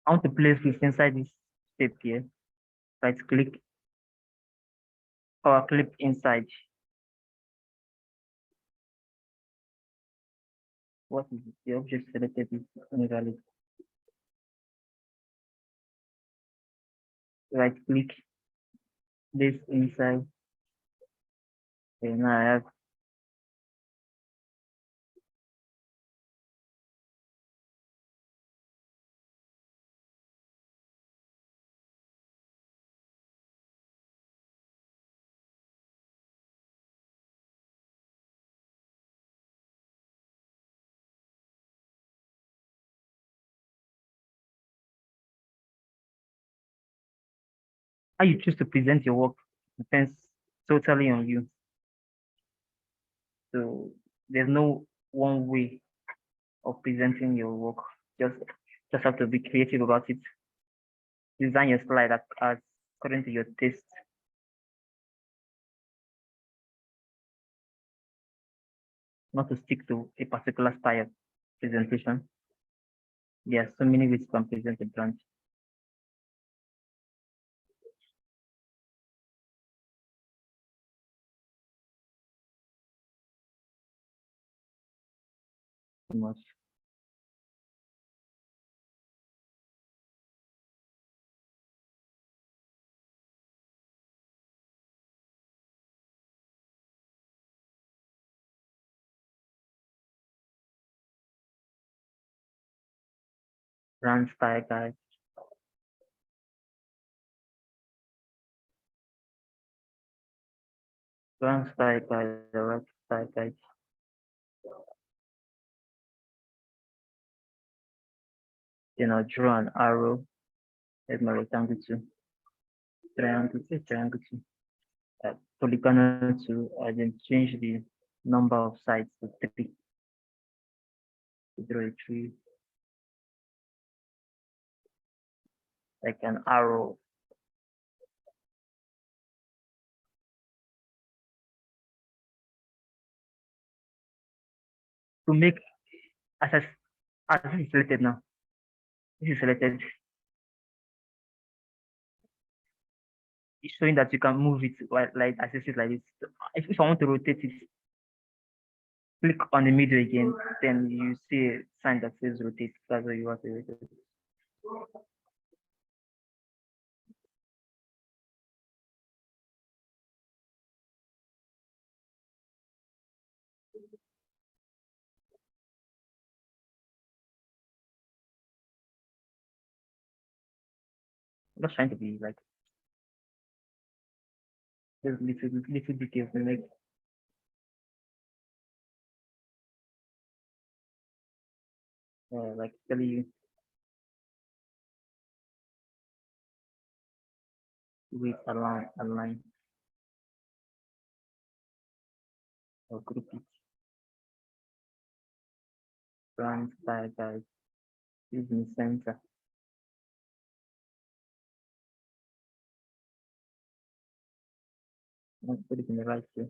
I want to place this inside this shape here. Right click or click inside. What is it? The object selected is invalid. Right click, place inside. Okay, now I have how you choose to present your work depends totally on you. So there's no one way of presenting your work. Just have to be creative about it. Design your slide as according to your taste. Not to stick to a particular style of presentation. There are so many ways you can present a brand. Too much. Brand style guide. Brand style guide, the right style guide. Then I'll draw an arrow. Here's my rectangle two. Triangle two. Polygonal two. I then change the number of sides to 3. To draw a tree. Like an arrow. To make as this is selected now. This is selected. It's showing that you can move it like as it is like this. If I want to rotate it, click on the middle again, then you see a sign that says rotate. That's what you want to rotate. I'm just trying to be like there's little details to make like tell you with align or group it. Brand style guide is in the center. Let's put it in the right way.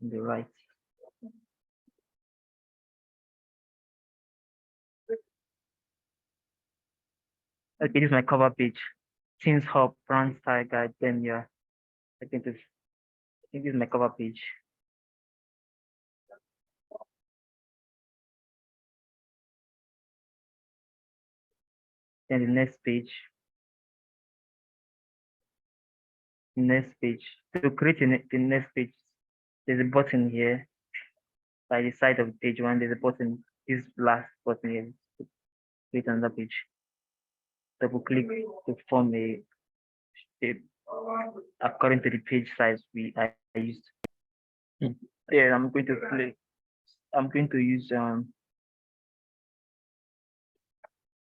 In the right. Okay, this is my cover page. Teams Hub, brand style guide, then yeah. I think this is my cover page. Then the next page. To create the next page, there's a button here by the side of page one. There's a button, this last button here to create another page. Double click to form a according to the page size I used. Yeah, I'm going to use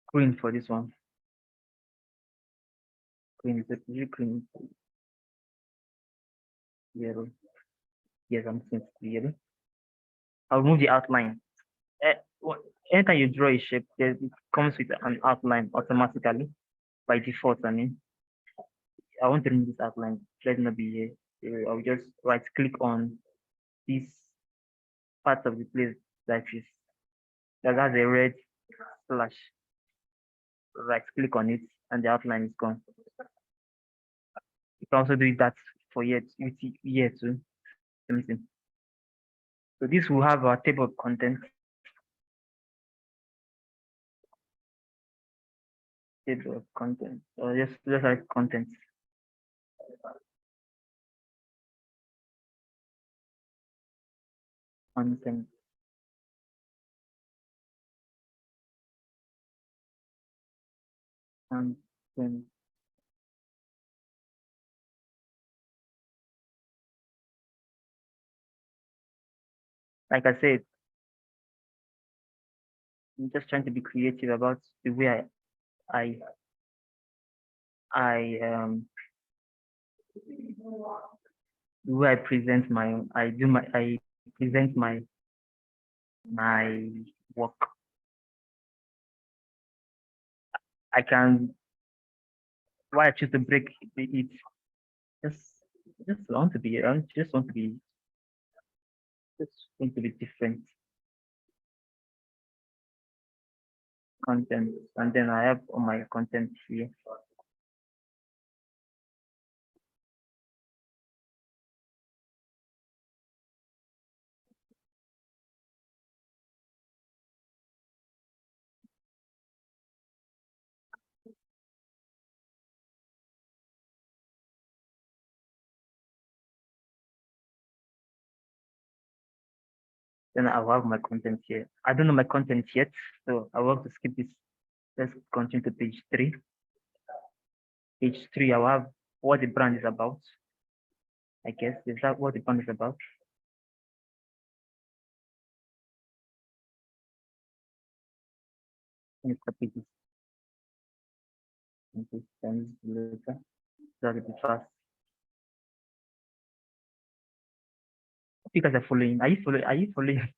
green for this one. Green is a green. Yellow. Yes, I'm going to yellow. I'll remove the outline. Anytime you draw a shape, it comes with an outline automatically by default. I mean, I want to remove this outline. Let it not be here. So I'll just right click on this part of the place that has a red slash. Right click on it and the outline is gone. You can also do that for here too. Same thing. So this will have our table of contents. Table of contents, or just like contents. Content. Content. Like I said, I'm just trying to be creative about the way I the way I present I present my work. I can why I choose to break it just want to be just want to be just going to be different content, and then I have all my content here. Then I'll have my content here. I don't know my content yet, so I will have to skip this. Let's continue to page 3. Page 3, I'll have what the brand is about. I guess is that what the brand is about. Let me copy this. And this send later. That will be fast. You guys are following. Are you following? Are you following?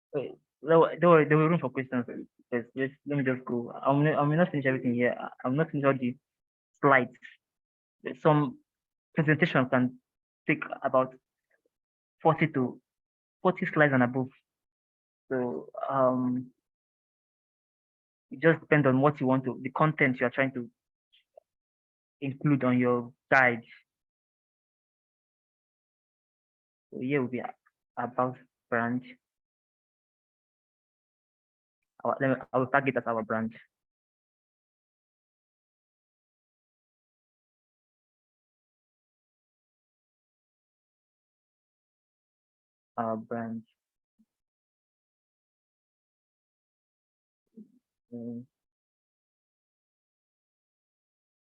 There were room for questions. Let me just go. I will not finish everything here. I will not finish all the slides. Some presentation can take about 40 slides and above. So it just depends on what you want to, the content you are trying to include on your guide. So here will be about brand. I will tag it as our brand. Our brand.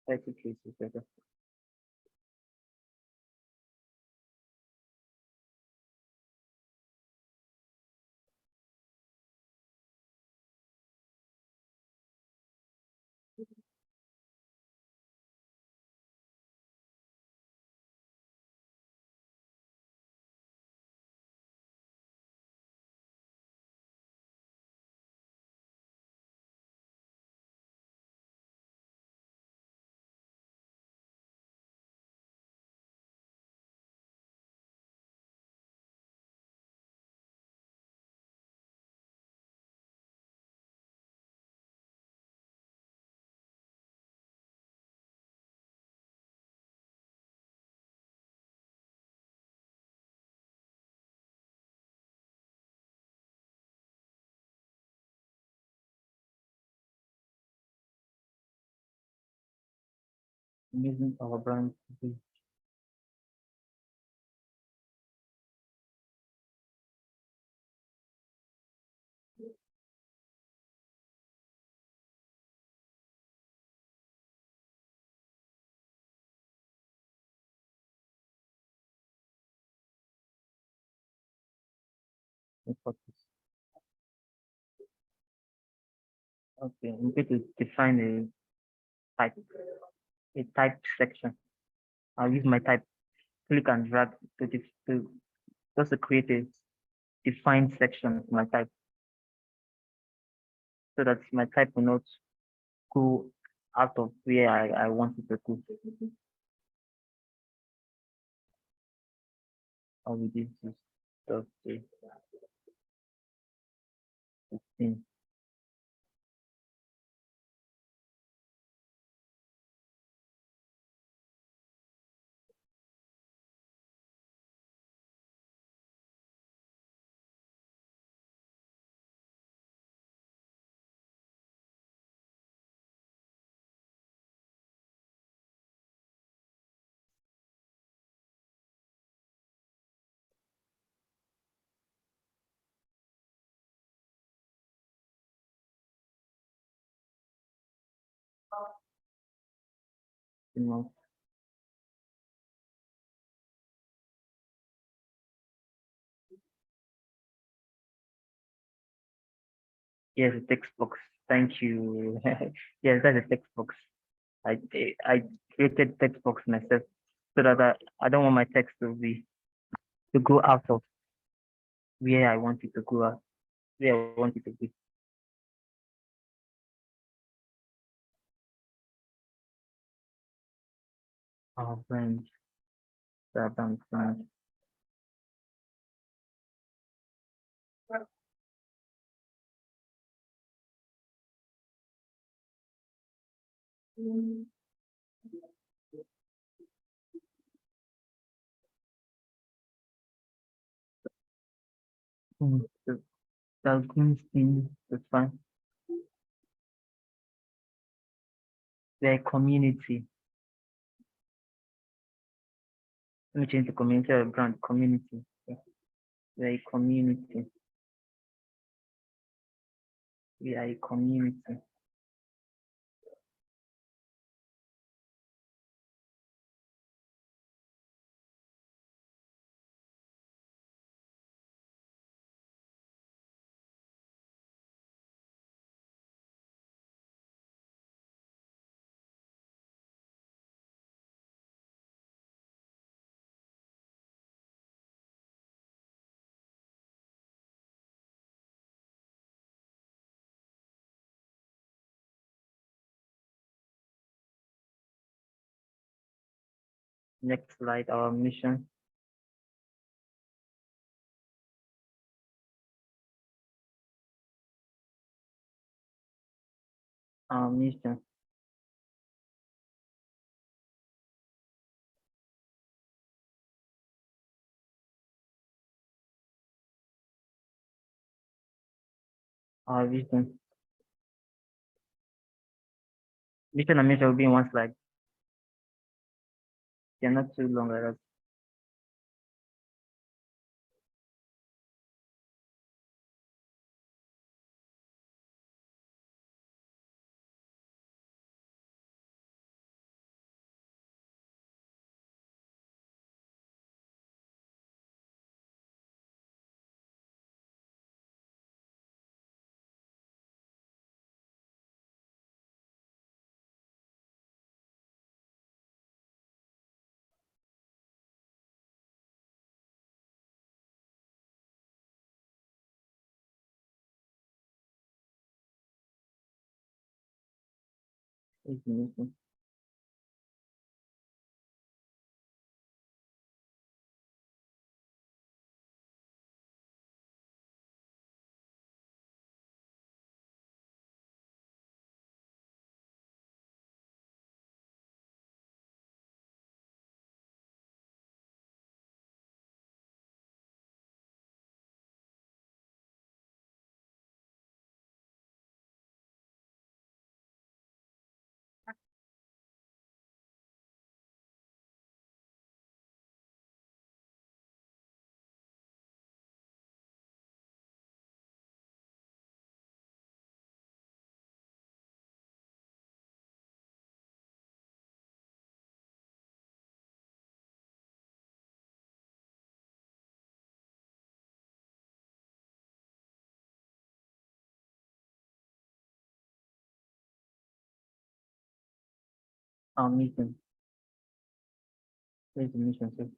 30 cases better. Using our brand. Okay, I'm going to define a type section. I'll use my type, click and drag to just to create a defined section of my type so that my type will not go out of where I want it to go. I will do this stuff 15. You know, yes, a text box. Thank you. Yes, that's a text box. I created text box myself so that I don't want my text to go out of where I want it to go out, where I want it to be. Our brand, the brand. The green thing is fine. We're a community. Let me change the community or brand community. We're a community. We are a community. Next slide, our mission. Mission. Vision. Vision and mission will be in one slide. They're not too long like that. It's the mission. Mission. Where's the mission? So,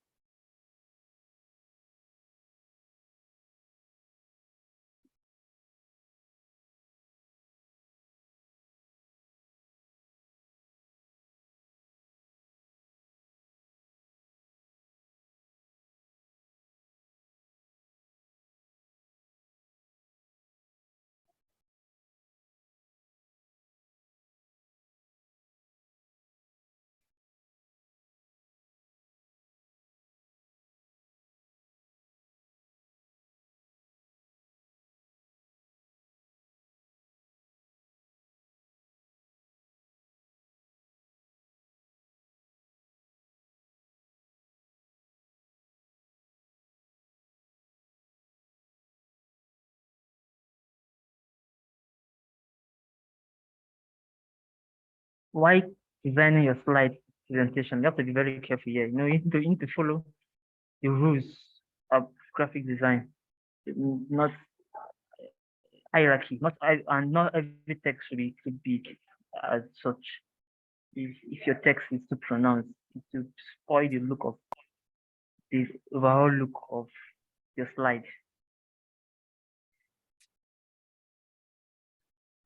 why designing your slide presentation? You have to be very careful here. You need to follow the rules of graphic design, not hierarchy, and not every text should be too big as such. If your text is too pronounced, it will spoil the overall look of your slide.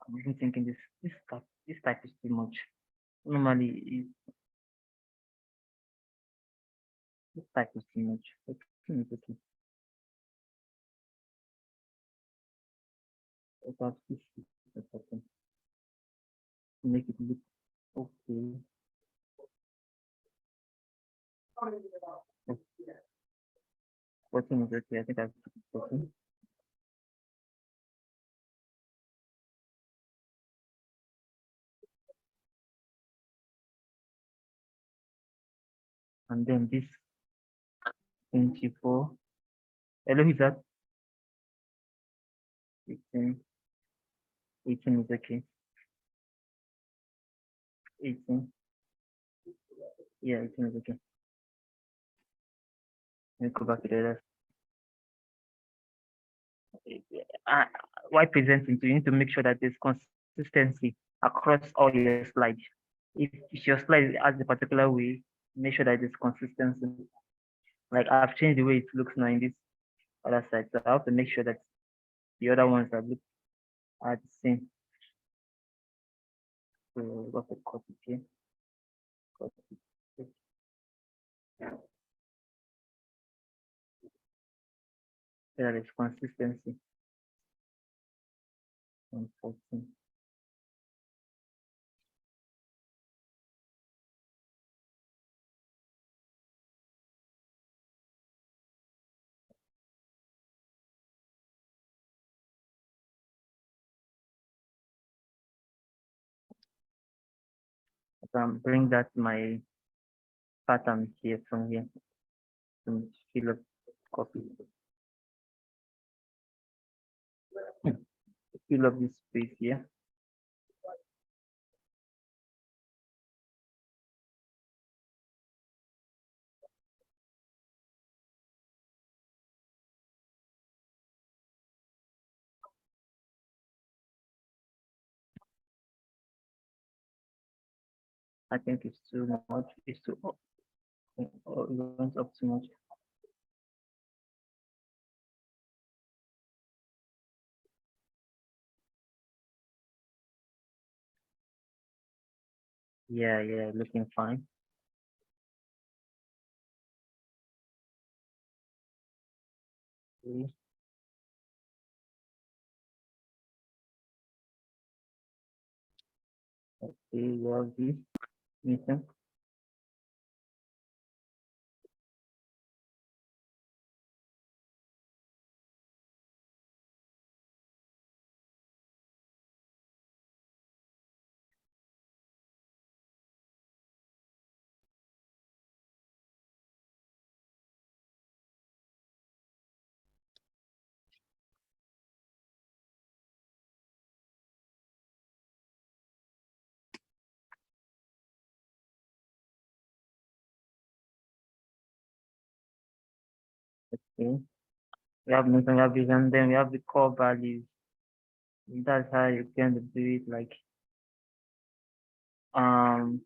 I'm even thinking this type is too much. Normally, this type is too much. It's okay. About this is okay. Make it look okay. 14 is okay. I think I've 14. And then this 24. Hello, who's that? 18. 18 is okay. 18. Yeah, 18 is okay. Let me go back to the rest. Why presenting? So you need to make sure that there's consistency across all your slides. If your slide has a particular way, make sure that there's consistency. Like I've changed the way it looks now in this other side, so I have to make sure that the other ones are the same. So what to cut it here? Cut it. There is consistency. 14. bring that my pattern here from here and fill up copy. Fill up this space here. I think it's too much. It's too it went up too much. Yeah, looking fine. Okay, you have this missing. Okay. We have missing values and then we have the core values. That's how you can do it like um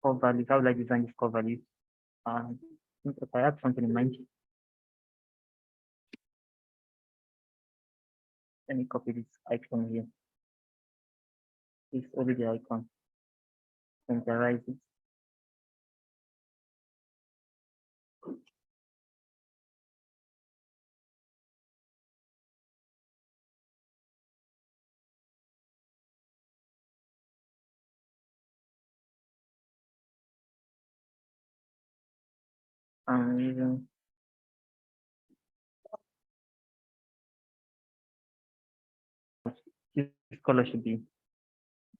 core values. How would I design this core values? If I have something in mind, let me copy this icon here. It's only the icon. Centerize it. And even this color should be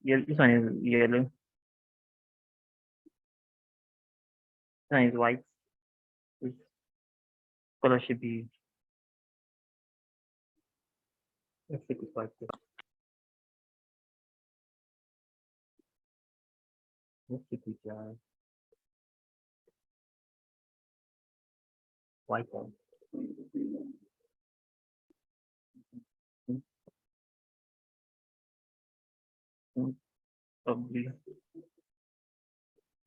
yellow. This one is yellow. This one is white. This color should be, let's take it white. Let's take it white one. Probably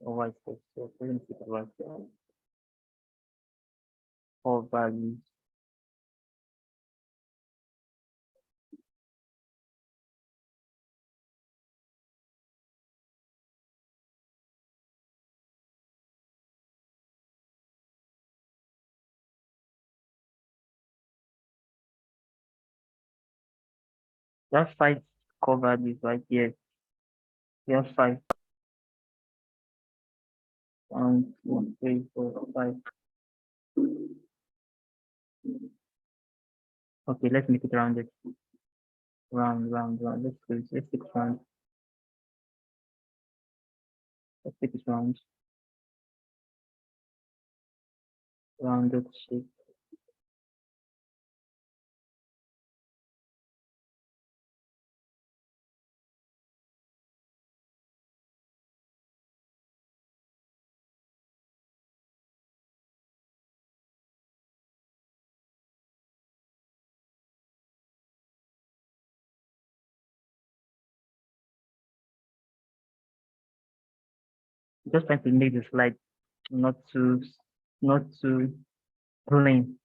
or white. So let me take it white. Core values. We have 5 core values right here. We have 5. 1, 2, 3, 4, 5. Okay, let's make it rounded. Round. Let's take round. Let's take it round. Rounded shape. Just trying to make the slide not too plain.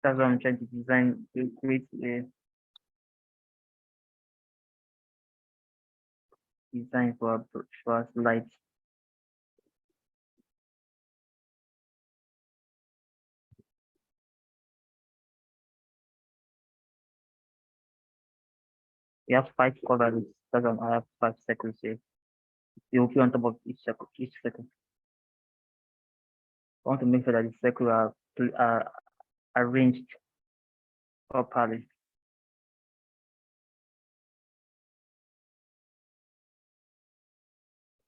That's what I'm trying to design to create a design for our slides. We have 5 colors. That's why I have 5 circles here. You will be on top of each circle. I want to make sure that the circle are arranged properly.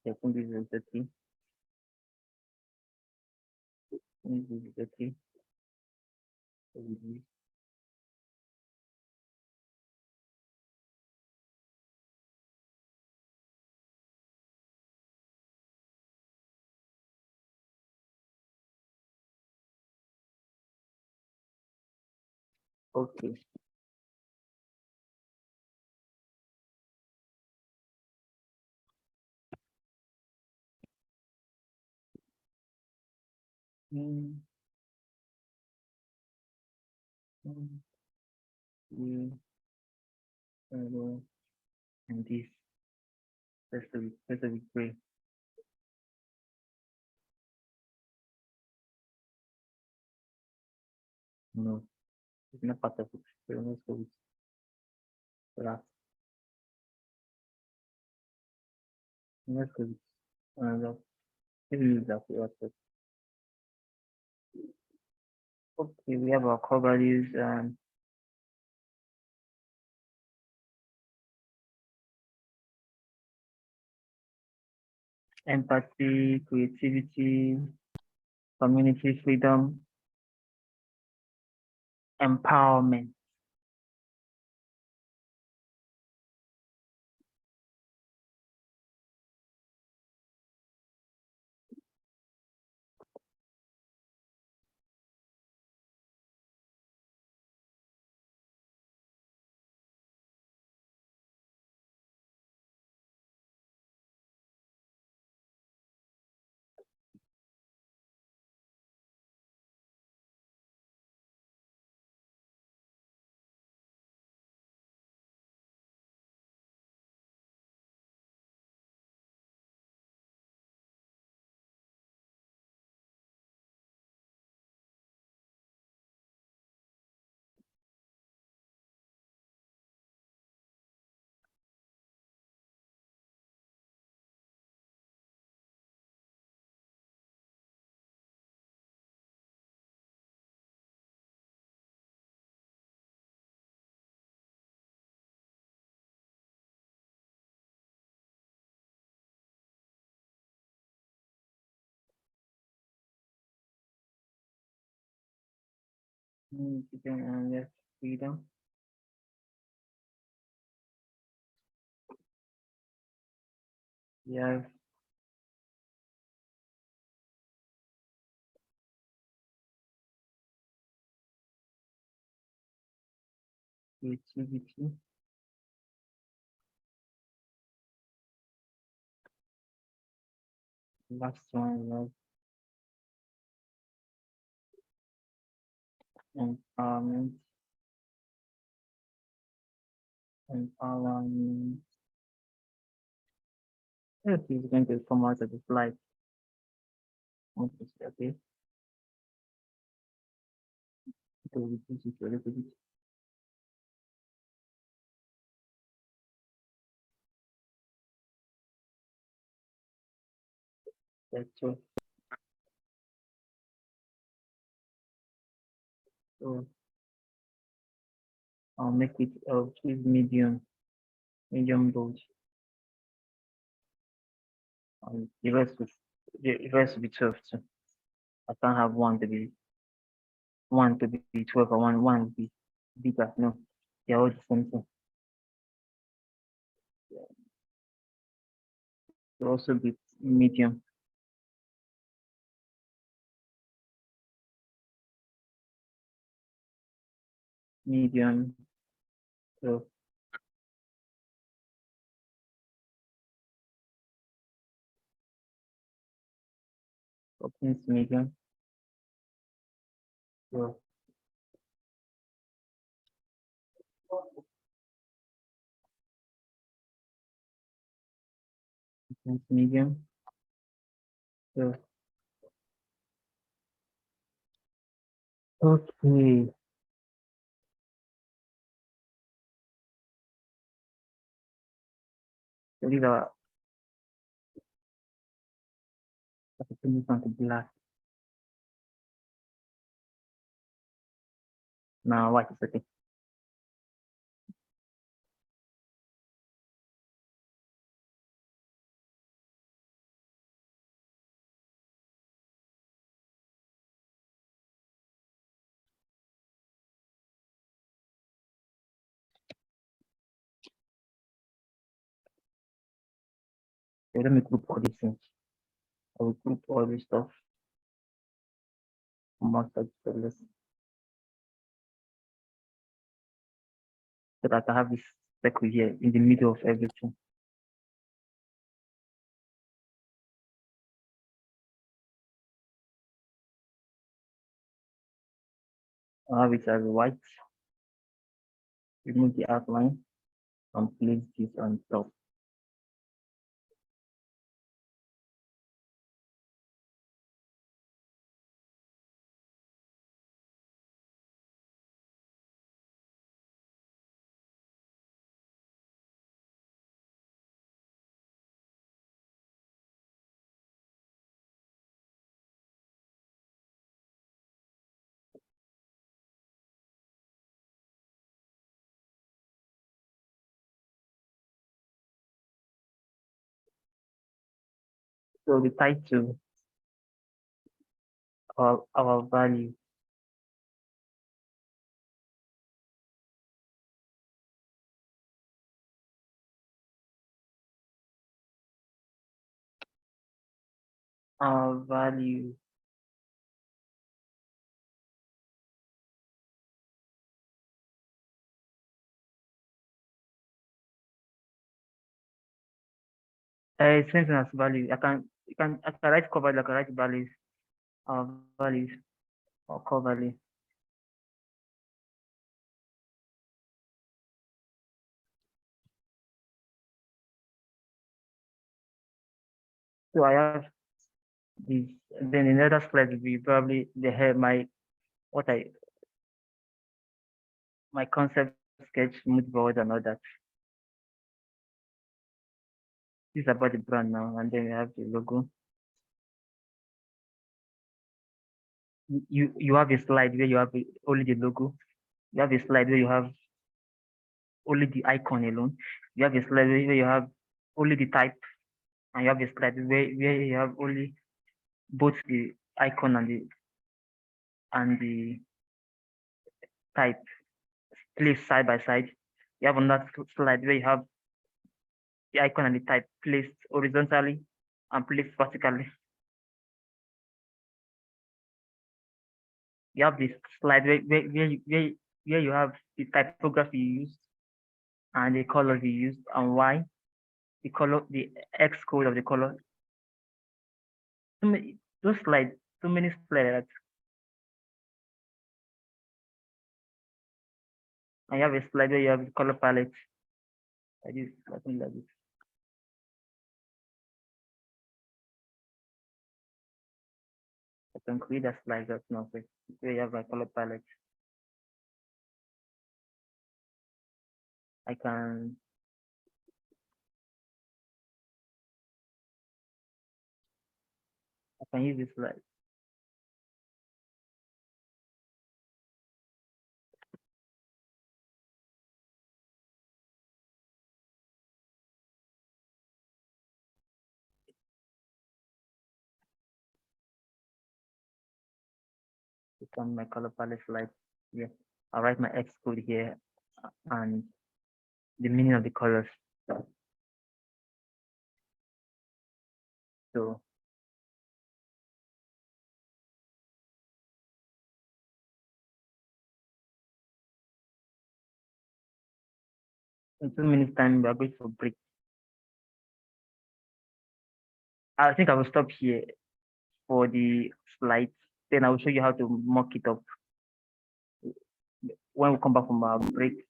I think this is 30. This is 30. Okay. Mm, mm, mm, and this that's a bit gray. No, it's not part of it. So let's go with that. Let's go with another. Maybe use that for us. Okay, we have our core values. Empathy, creativity, community freedom, empowerment. Yes, freedom. Yes, creativity. Last one was empowerment. Empowerment. Yes, he's going to come out of the slide. Okay. So we reduce it a little bit. That's all. So I'll make it choose medium bold. The rest will be 12 too. I can't have one to be 12 or one to be bigger. No, they're all the same thing. They'll also be medium. Medium. So opens medium. So opens medium. So okay. So these are the things on the black. Now white is okay. So let me group all these things. I will group all this stuff amongst the list so that I have this circle here in the middle of everything. I have it as white. Remove the outline and place this on top. So the title, our value. Our value. Same thing as value. I can write cover, like I write values, values or core value. So I have this. Then in other slides will be probably the head what I my concept sketch, mood board, and all that. This is about the brand now, and then we have the logo. You have a slide where you have only the logo. You have a slide where you have only the icon alone. You have a slide where you have only the type, and you have a slide where you have only both the icon and the type placed side by side. You have another slide where you have the icon and the type placed horizontally and placed vertically. You have this slide where you have the typography you used and the colors you used and why the color, the X code of the color. Those slides, too many slides. And you have a slide where you have the color palette like this, something like this. I can create a slide that's not where you have my color palette. I can use this slide. Become my color palette slide. Yeah, I'll write my X code here and the meaning of the colors. So in 2 minutes time, we are going for break. I think I will stop here for the slides. Then I will show you how to mock it up when we come back from our break.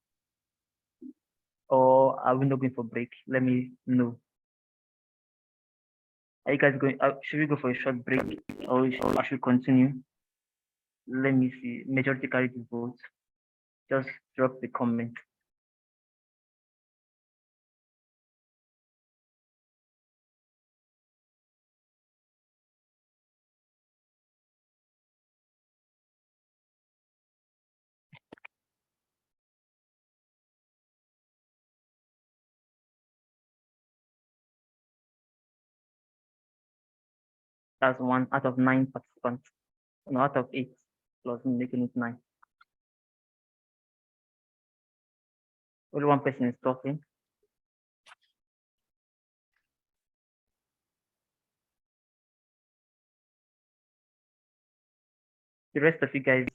Or are we not going for break? Let me know. Are you guys going? Should we go for a short break, or I should continue? Let me see. Majority carry the vote. Just drop the comment. That's 1 out of 9 participants. No, out of 8 plus making it 9. Only one person is talking. The rest of you guys,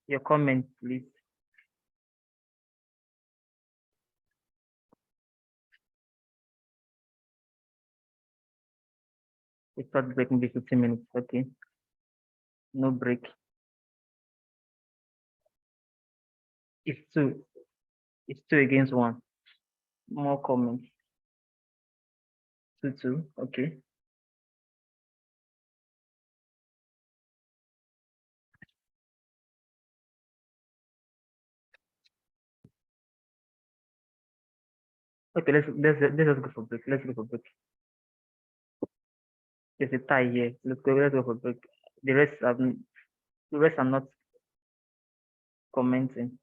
your comments, please. We start breaking the 15 minutes. Okay. No break. It's 2. It's 2 against 1. More comments. 2-2. Okay. Okay, let's go for break. Let's go for break. There's a tie here. Let's go for break. The rest are not commenting.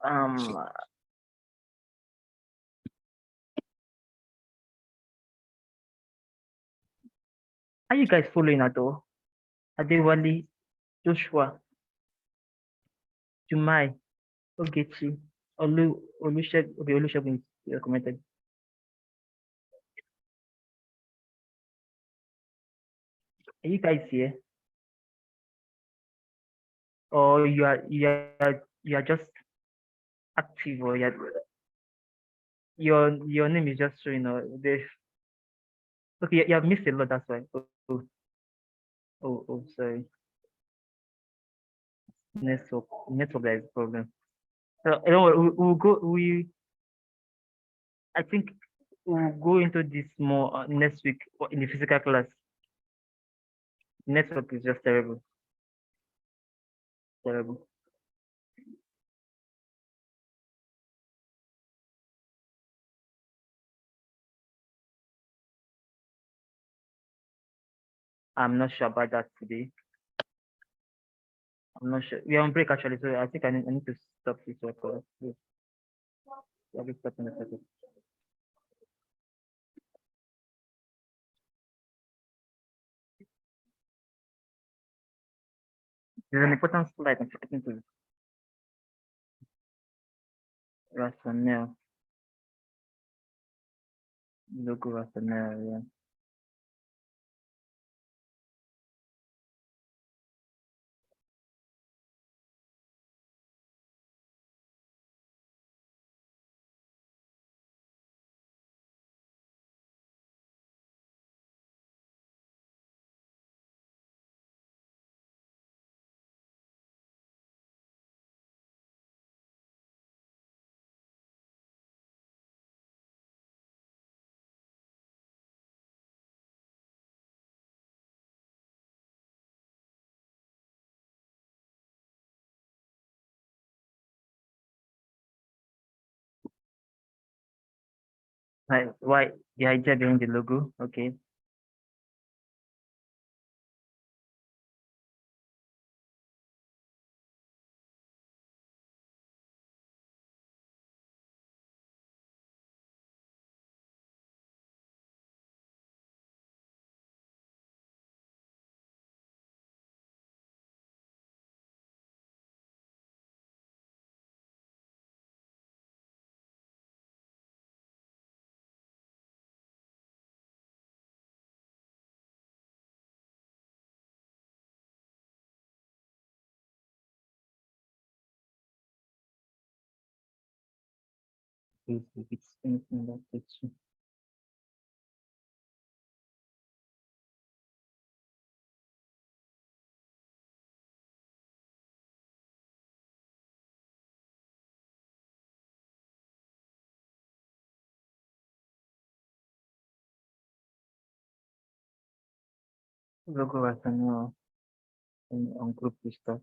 Are you guys following at all? Adewale, Joshua, Jumai, Ogechi, Olusegun commented. Are you guys here? Or you are just active, or your name is just showing this. Okay, you have missed a lot, that's why. Sorry. Network there is a problem. So you know, I think we'll go into this more next week in the physical class. Network is just terrible. Terrible. I'm not sure about that today. I'm not sure. We are on break actually, so I think I need to stop this record. I'll be stopping a second. There's an important slide I'm forgetting to rationale. Logo rationale, yeah. Why the idea behind the logo? Okay. If it's anything that fits. Logo rationale on group stuff.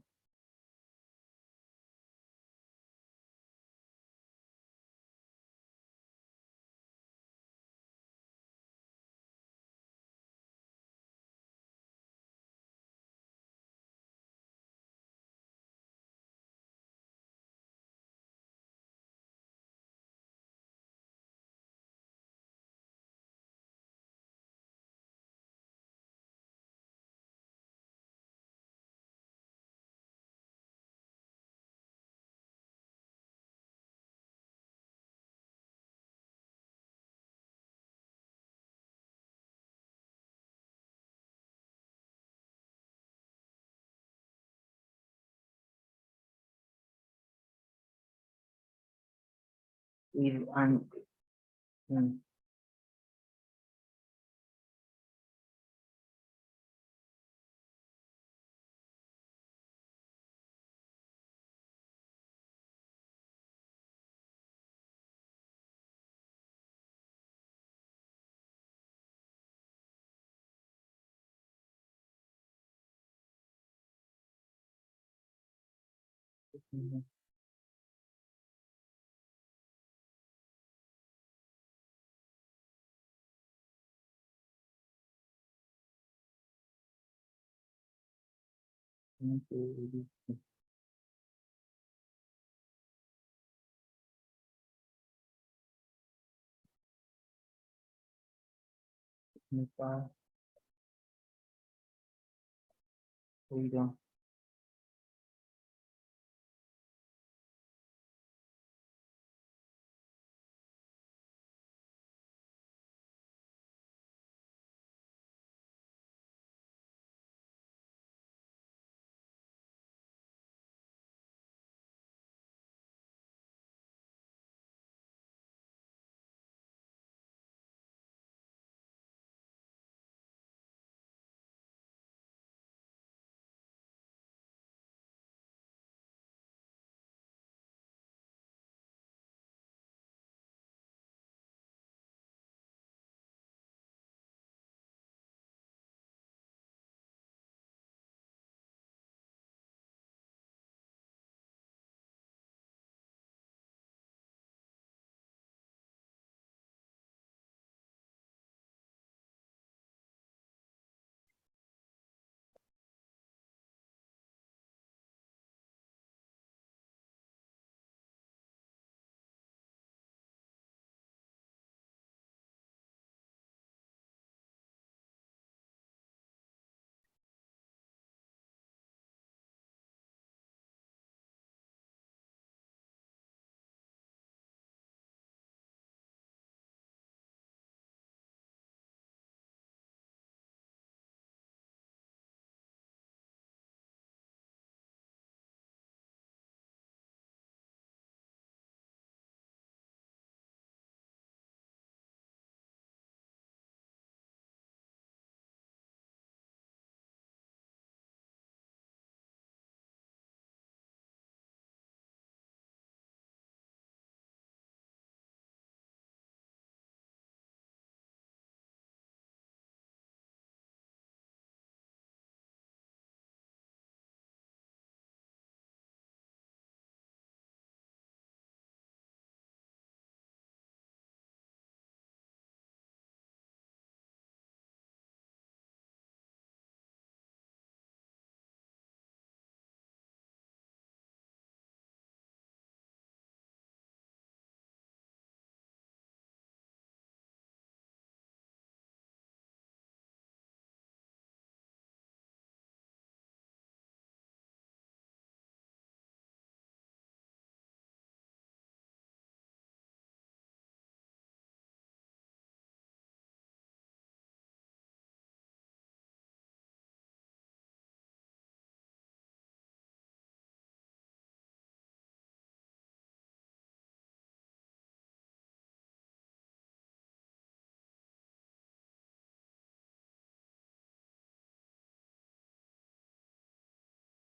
with and mm, mm, mm, freedom.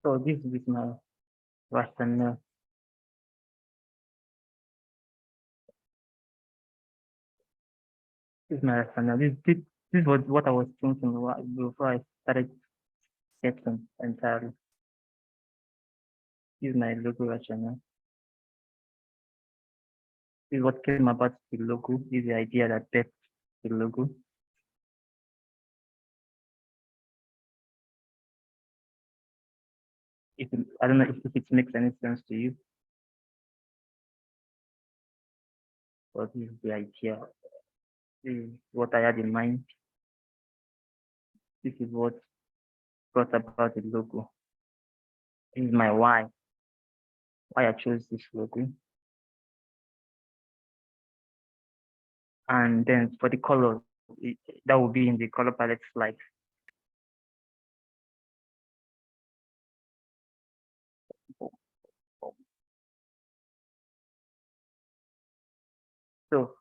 So this is my rationale. This is my rationale. This was what I was thinking before I started sketching entirely. This is my logo rationale. This is what came about the logo. This is the idea that built the logo. I don't know if it makes any sense to you, but this is the idea. This is what I had in mind. This is what brought about the logo. This is my why I chose this logo. And then for the color, that will be in the color palette slide. So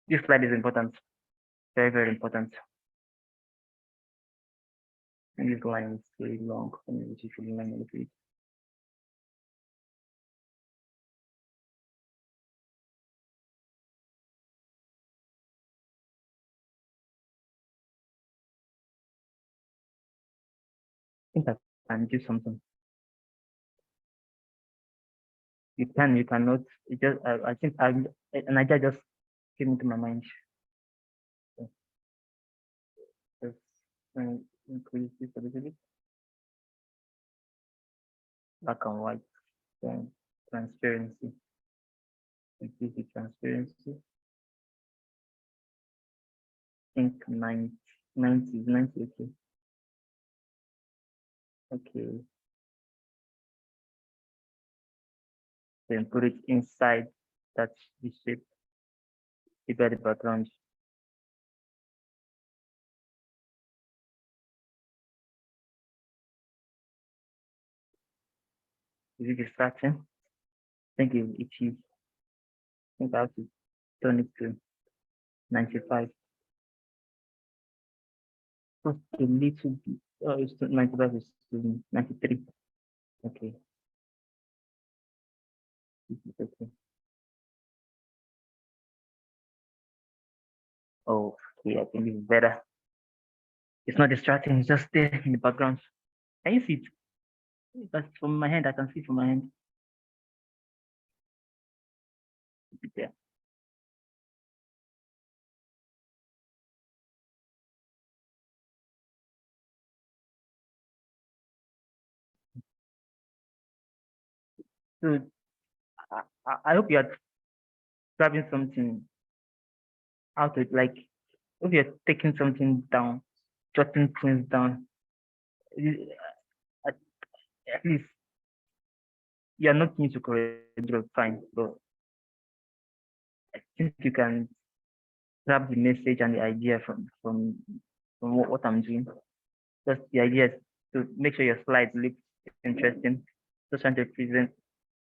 this slide is important, very, very important. And this line is very long, which is really long. I think I can do something. You cannot. It just, I think an idea just came into my mind. So just increase this a little bit. Black and white, then transparency. Increase the transparency. I think 90, 90, okay. Okay. Then put it inside that the shape, prepare the background. Is it distracting? I think it is. I think I have to turn it to 95. Just a little bit. Oh, it's 95 is 93. Okay. This is okay. Oh, okay, I think this is better. It's not distracting, it's just there in the background. Can you see it? That's from my hand, I can see from my hand. Yeah. So I hope you're grabbing something out of it, like if you're taking something down, jotting things down, at, at least you're not new to corridor, fine, but I think you can grab the message and the idea from what I'm doing. Just the idea is to make sure your slides look interesting. Just trying to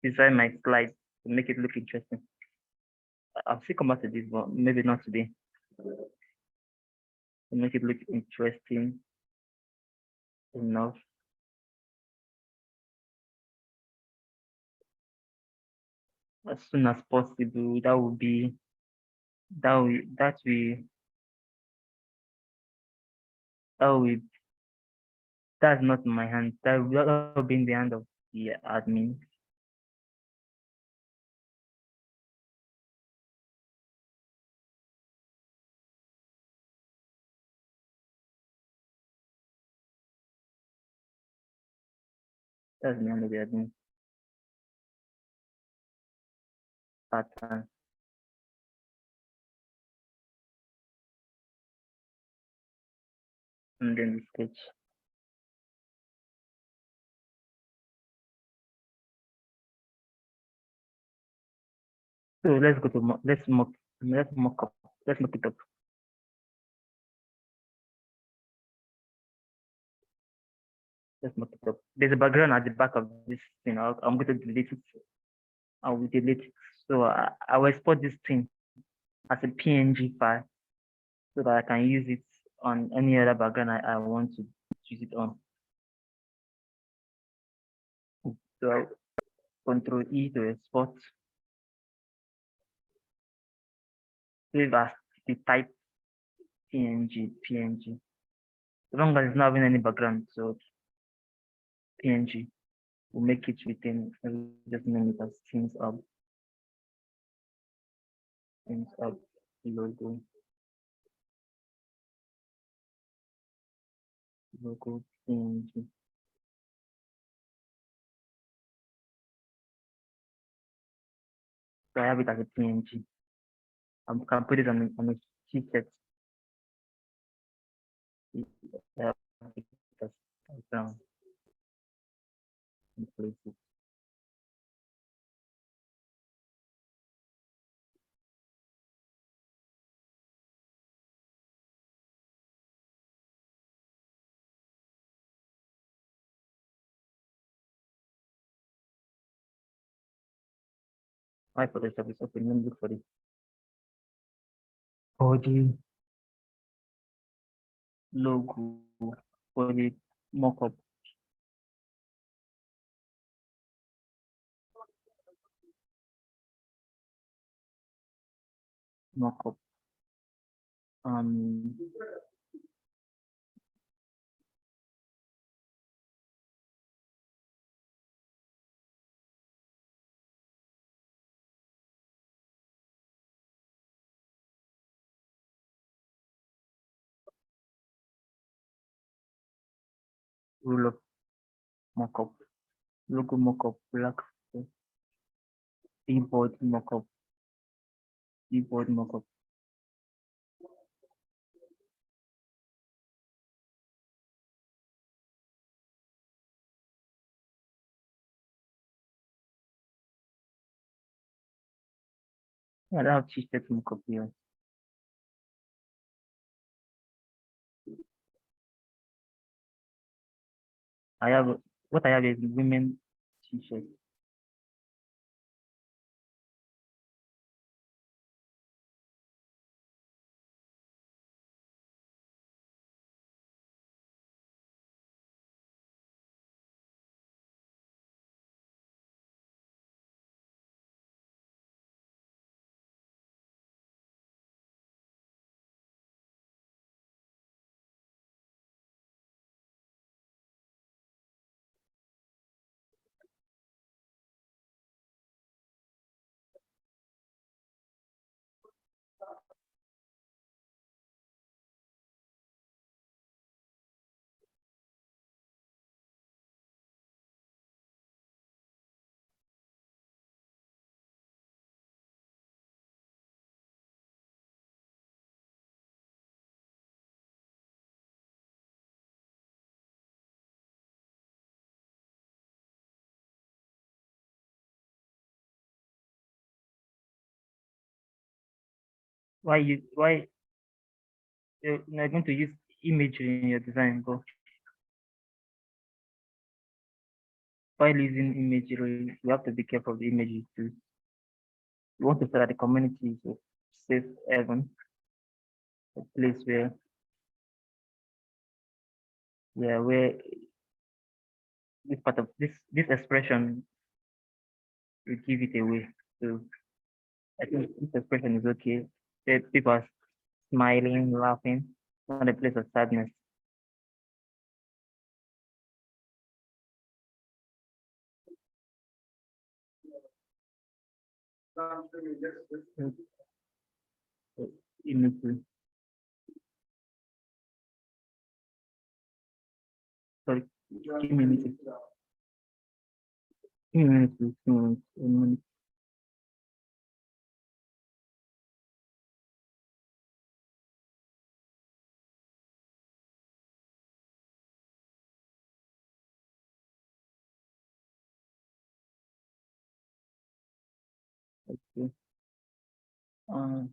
design my slides to make it look interesting. I'll still come back to this, but maybe not today. To make it look interesting enough. As soon as possible, that will be that will that will that's not in my hand. That will be in the hand of the admin. That's in the hand of the admin. Pattern. And then the sketch. So let's go to let's mock up. Let's mock it up. Let's mock it up. There's a background at the back of this thing. I'm going to delete it. I will delete it. So I will export this thing as a PNG file so that I can use it on any other background I want to use it on. So Control E to export. Save as the type PNG. As long as it's not having any background, so PNG. We'll make it within, just name it as things up logo PNG. So I have it as a PNG. I can put it on a sheet text. Down in places. My Photoshop is open. Let me look for the body logo for the mock-up. Mock-up. Um, rule of mock-up. Logo mock-up. Black. Keyboard mock-up. Keyboard mock-up. Yeah, I have t-shirt mock-up here. I have what I have is women t-shirt. Why you're not going to use imagery in your design, but while using imagery, you have to be careful of the images too. You want to say that the community is a safe haven, a place where this part of this expression will give it away. So I think this expression is okay. That people are smiling, laughing, not a place of sadness. So, imagery. Sorry, give me a minute. Give me a minute, please. Give me a minute. A minute. Okay. Uh,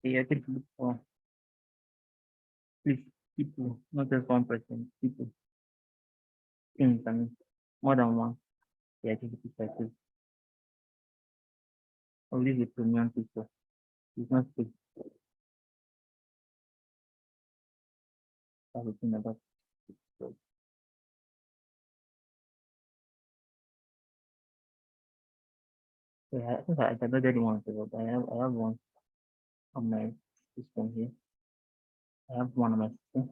yeah, I think look for please people, not just one person. People, things. I mean, more than one. The activity cycle. I'll leave it to premium picture. It's not big. Everything about it. So, yeah, I think I downloaded one, so I have one on my system here. I have one on my system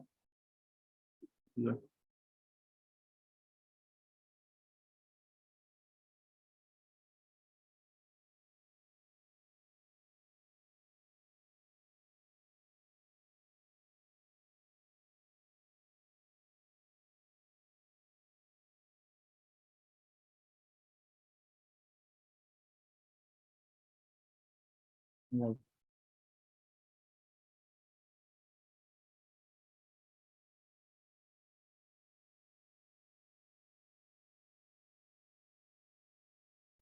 here. Like,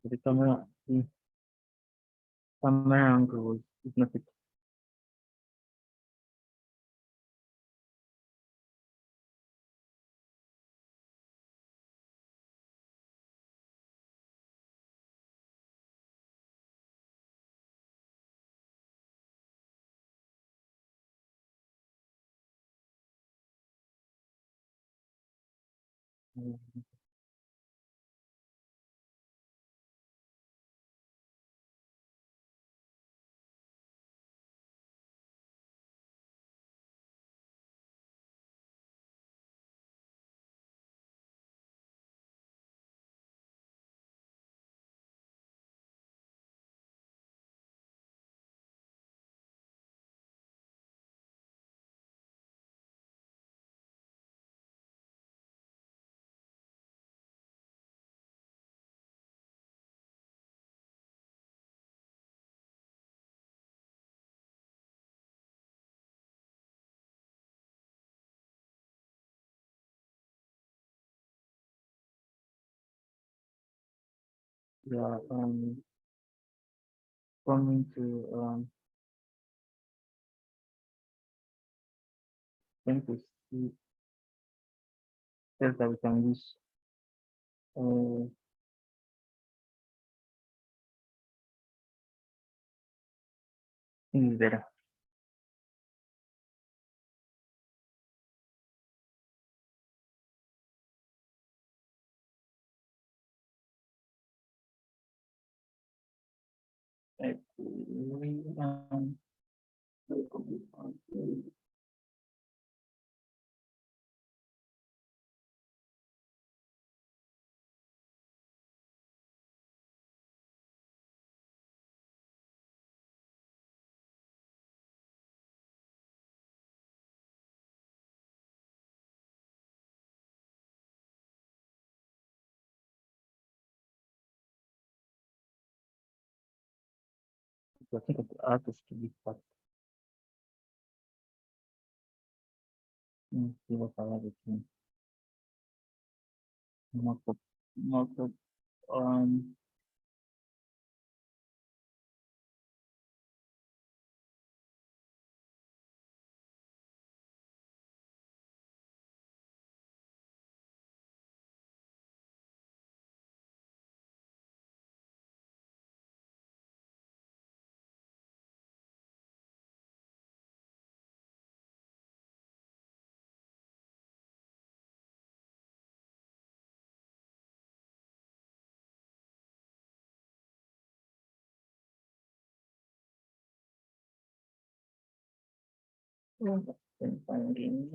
the camera angle is not it. Mm, yeah, coming to trying to see things that we can use. Uh, think is better. Like, I think I have to skip this part. See what I have again. Markup, markup. Um, then fine again.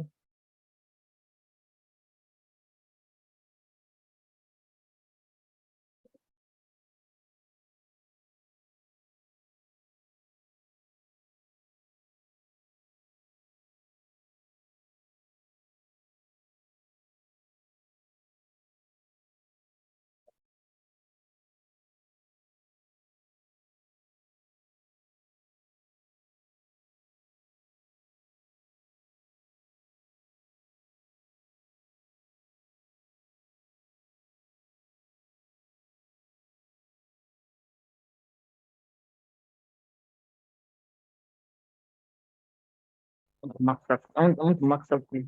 Max up. I want to max up the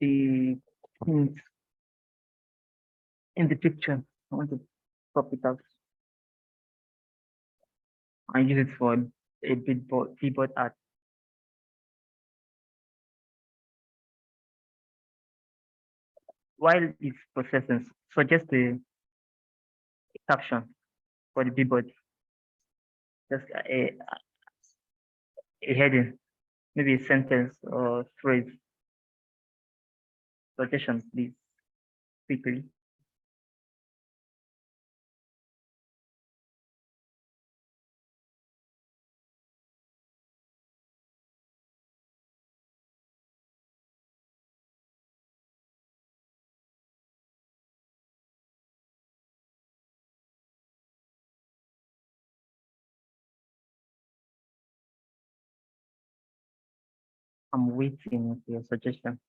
things in the picture. I want to crop it out and use it for a keyboard art while it's processing. Suggest a caption for the keyboard, just a heading, maybe a sentence or phrase. Suggestions, please, quickly. I'm waiting for your suggestion.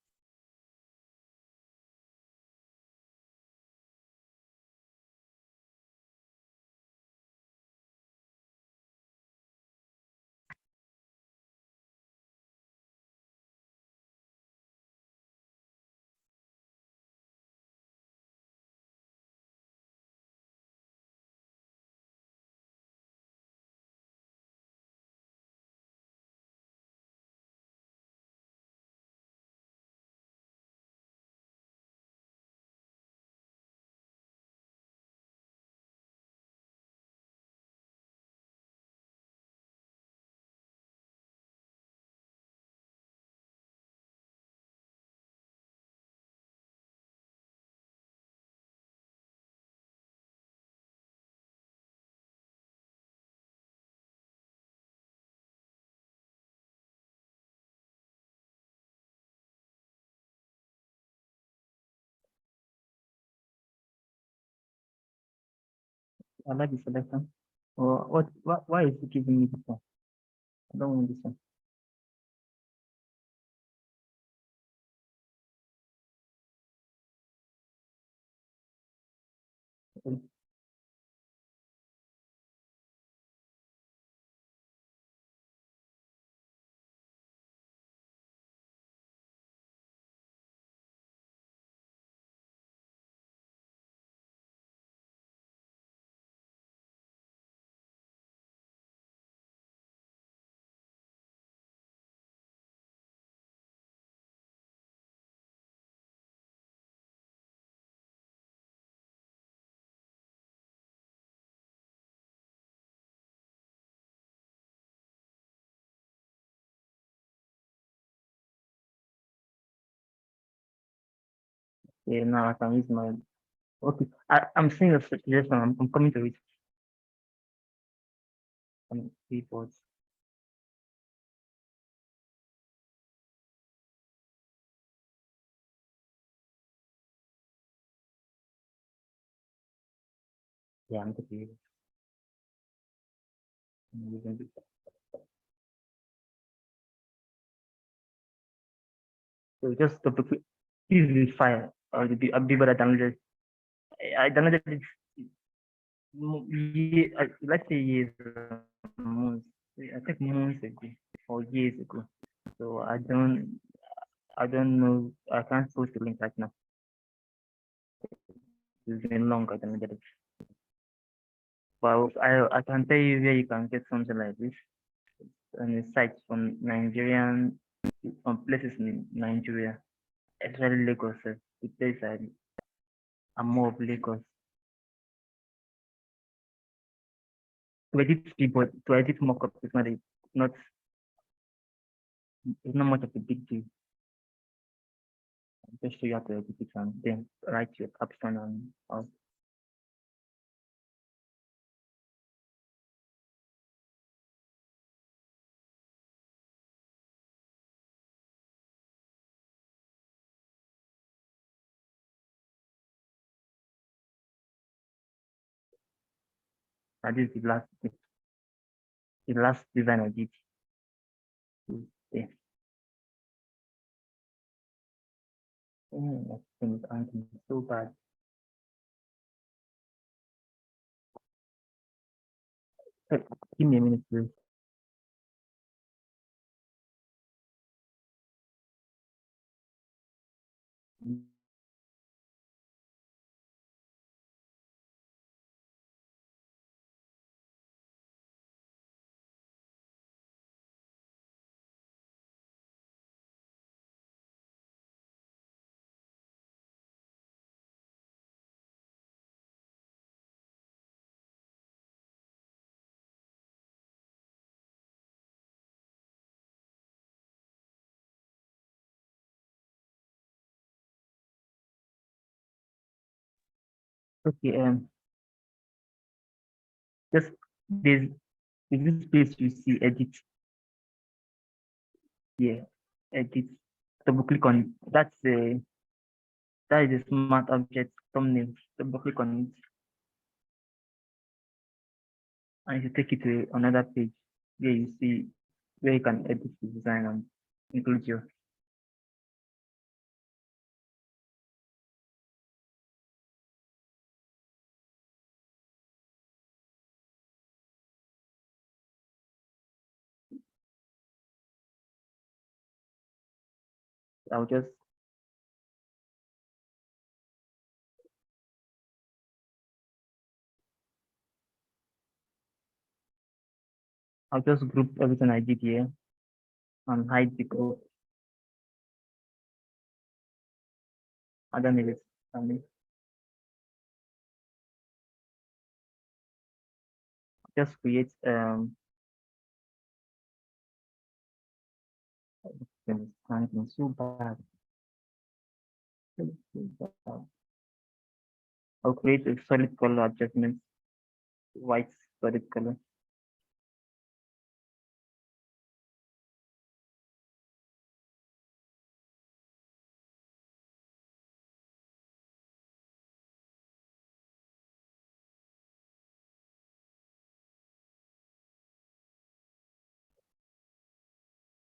I like the selection. Or what? Why is it giving me this one? I don't want this one. Okay. Yeah, now I can use my. Okay, I'm seeing a suggestion. I'm coming to it. Keyboards. Yeah, I'm going to use it. So just to put use the file or the Biba that downloaded. I downloaded it. Let's say years, months. I think months ago or years ago. So I don't know. I can't post the link right now. It's been long. I don't get it. But I can tell you where you can get something like this on the sites from Nigerian, from places in Nigeria, especially Lagos. The place I'm more of Lagos. To edit people, to edit mockup is not it's not much of a big deal. Just show you how to edit it and then write your caption and all. And this is the last design I did. Yeah. That thing is anti so bad. Hey, give me a minute, please. Okay, just there's this place you see edit here. Edit. Double click on it. That is a smart object thumbnail. Double click on it and it will take you to another page where you see where you can edit the design and include your. I'll just I'll just group everything I did here and hide the group. I don't need it. Just create so bad. I'll create a solid color adjustment, white solid color.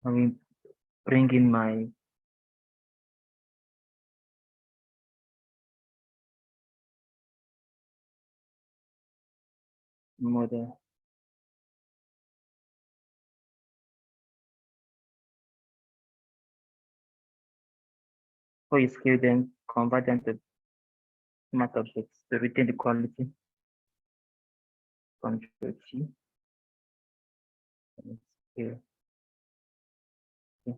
I will bring in my model. So you scale them, convert them to smart objects to retain the quality. Control T. And scale. Okay.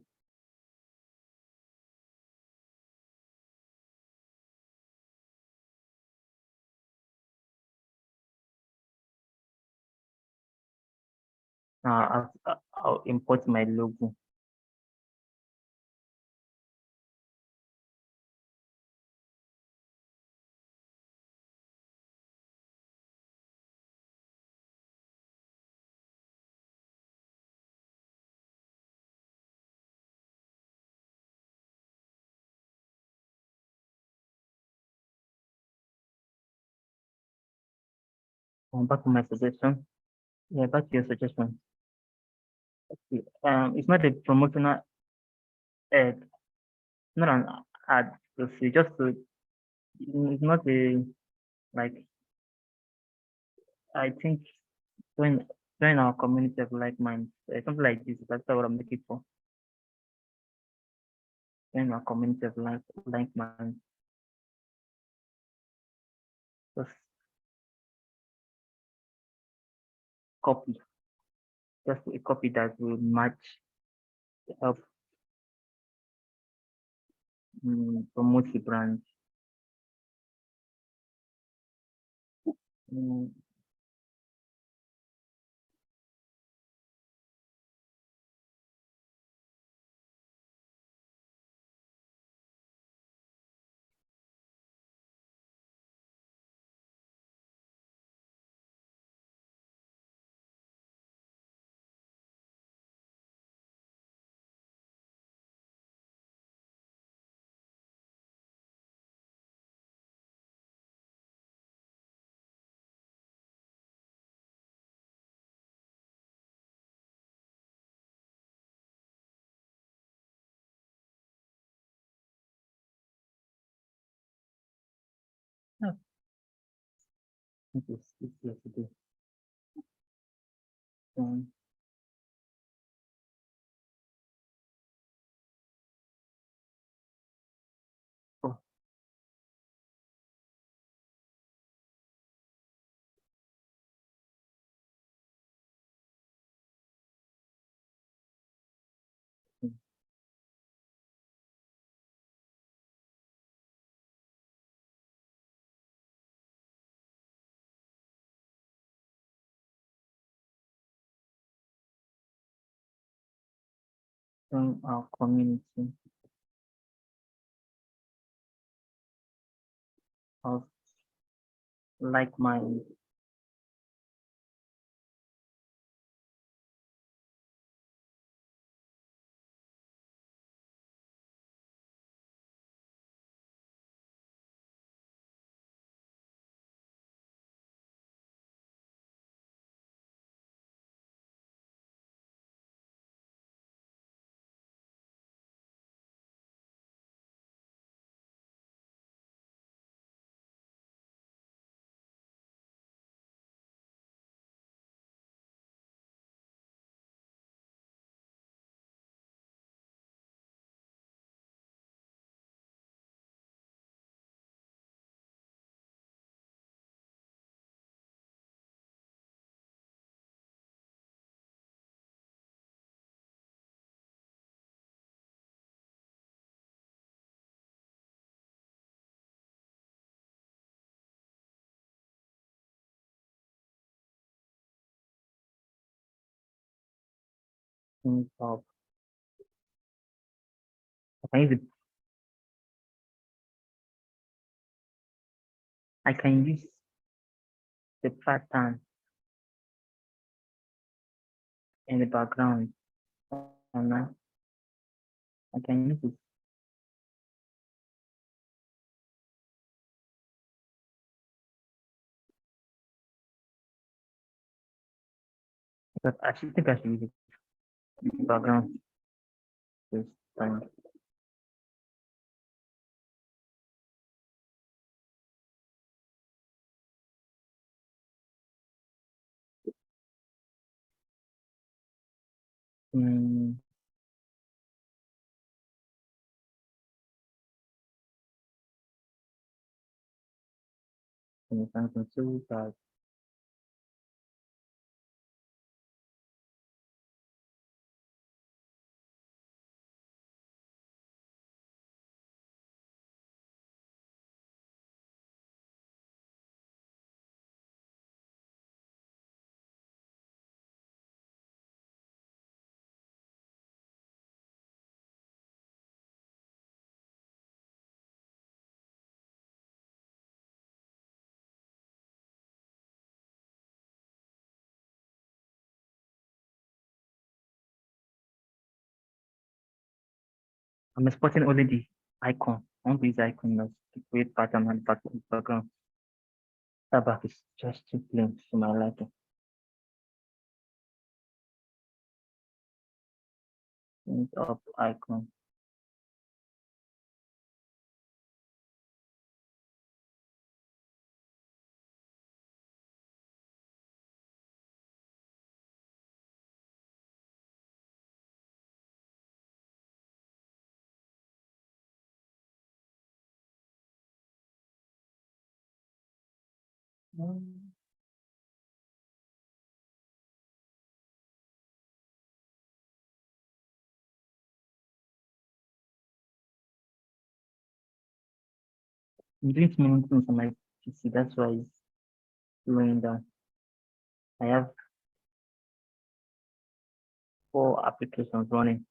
Now I'll import my logo. Back to my suggestion. Yeah, back to your suggestion. Okay. It's not a promotional ad, not an ad. To see, just to, it's not a like. I think join join our community of like minds, something like this. That's what I'm looking for. Join our community of like minds. Just copy, just a copy that will match, help promote the brand. Mm, yeah, it's easier to do. Um, oh, mm, join our community of like minds. Think of I can use it, I can use the pattern in the background, and I can use it. But I should think I should use it in the background. this time. Mm, 25.2, but I'm exporting only the icon. I want to use icon as to create pattern and background. That back is just too plain for my liking. Up icon. I'm doing too many things on my PC. That's why it's slowing down. I have 4 applications running.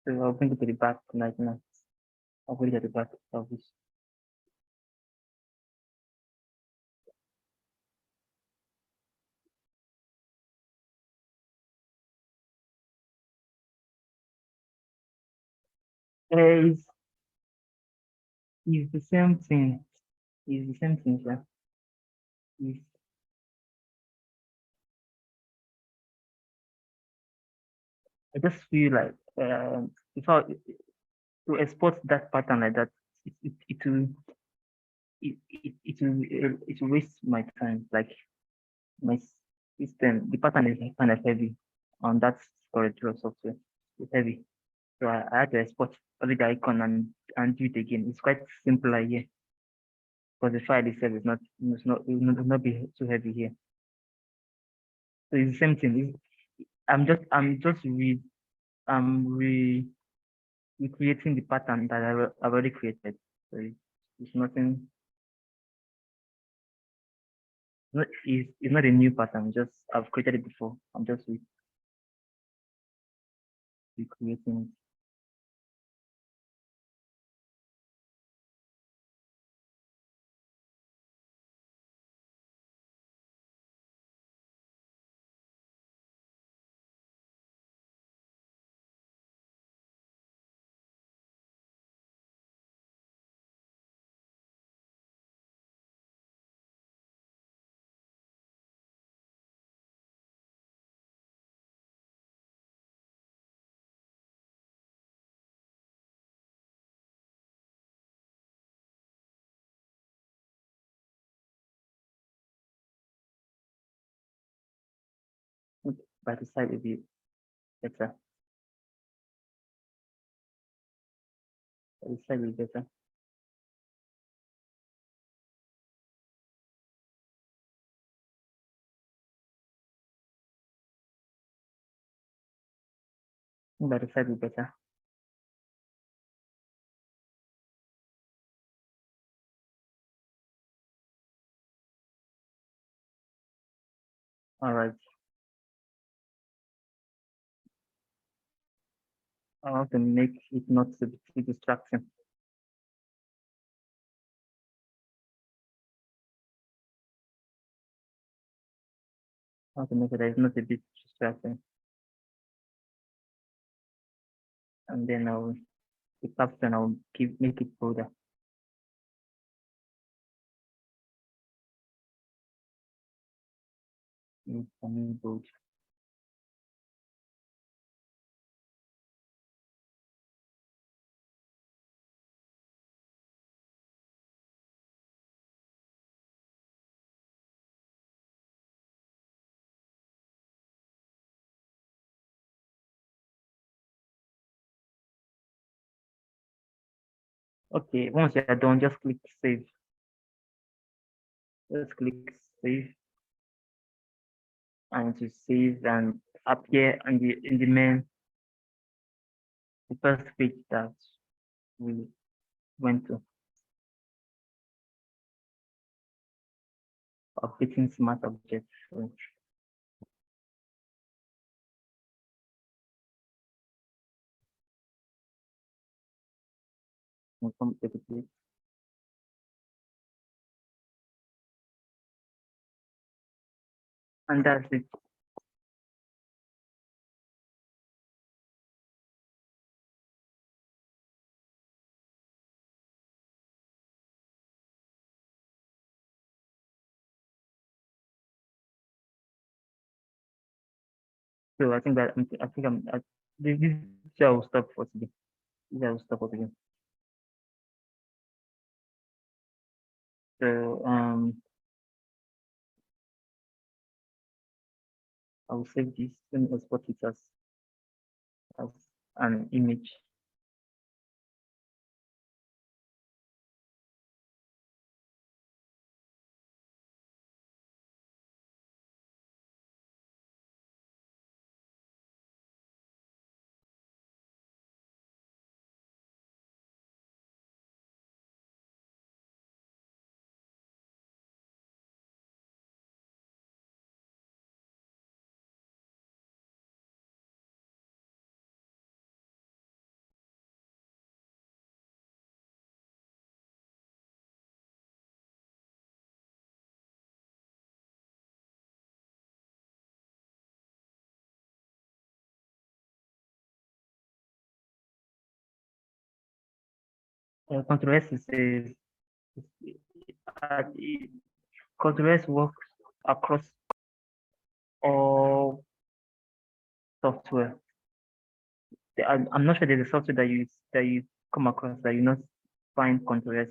So I'll bring it to the back tonight now. I'll put it at the back of this. It's, it's the same thing. It's the same thing, yeah. It's, I just feel like if I to export that pattern like that, it will it will waste my time. Like my system, the pattern is kind of heavy on that storage of software. It's heavy. So I had to export only the icon and do it again. It's quite simpler here because the file itself is not it will not be too heavy here. So it's the same thing. I'm just recreating the pattern that I've already created. So it's nothing. It's not a new pattern. Just I've created it before. I'm just recreating it. Okay, by the side will be better. By the side will be better. By the side will be better. All right. I want to make it not to be too distracting. I want to make it that it's not a bit distracting. And then the caption I'll make it bolder. Bold. Okay, once you're done, just click save. Just click save and to save and appear in the main the first page that we went to updating smart objects. So we'll come to the page. And that's it. So I think that this I will stop for today. This I will stop for today. So I will save this. Let me export it as an image. Control S is Control S works across all software. I'm not sure there's a software that you come across that you not find Control S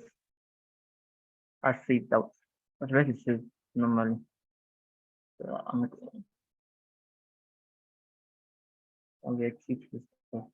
as saved out. Control S is saved normally. So I'll exit this stuff.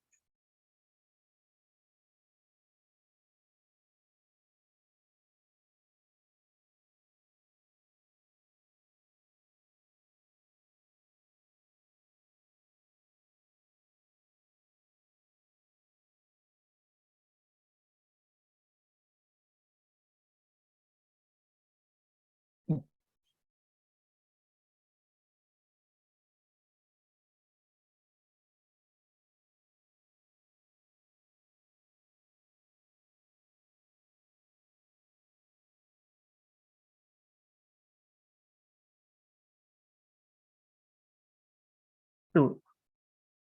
So,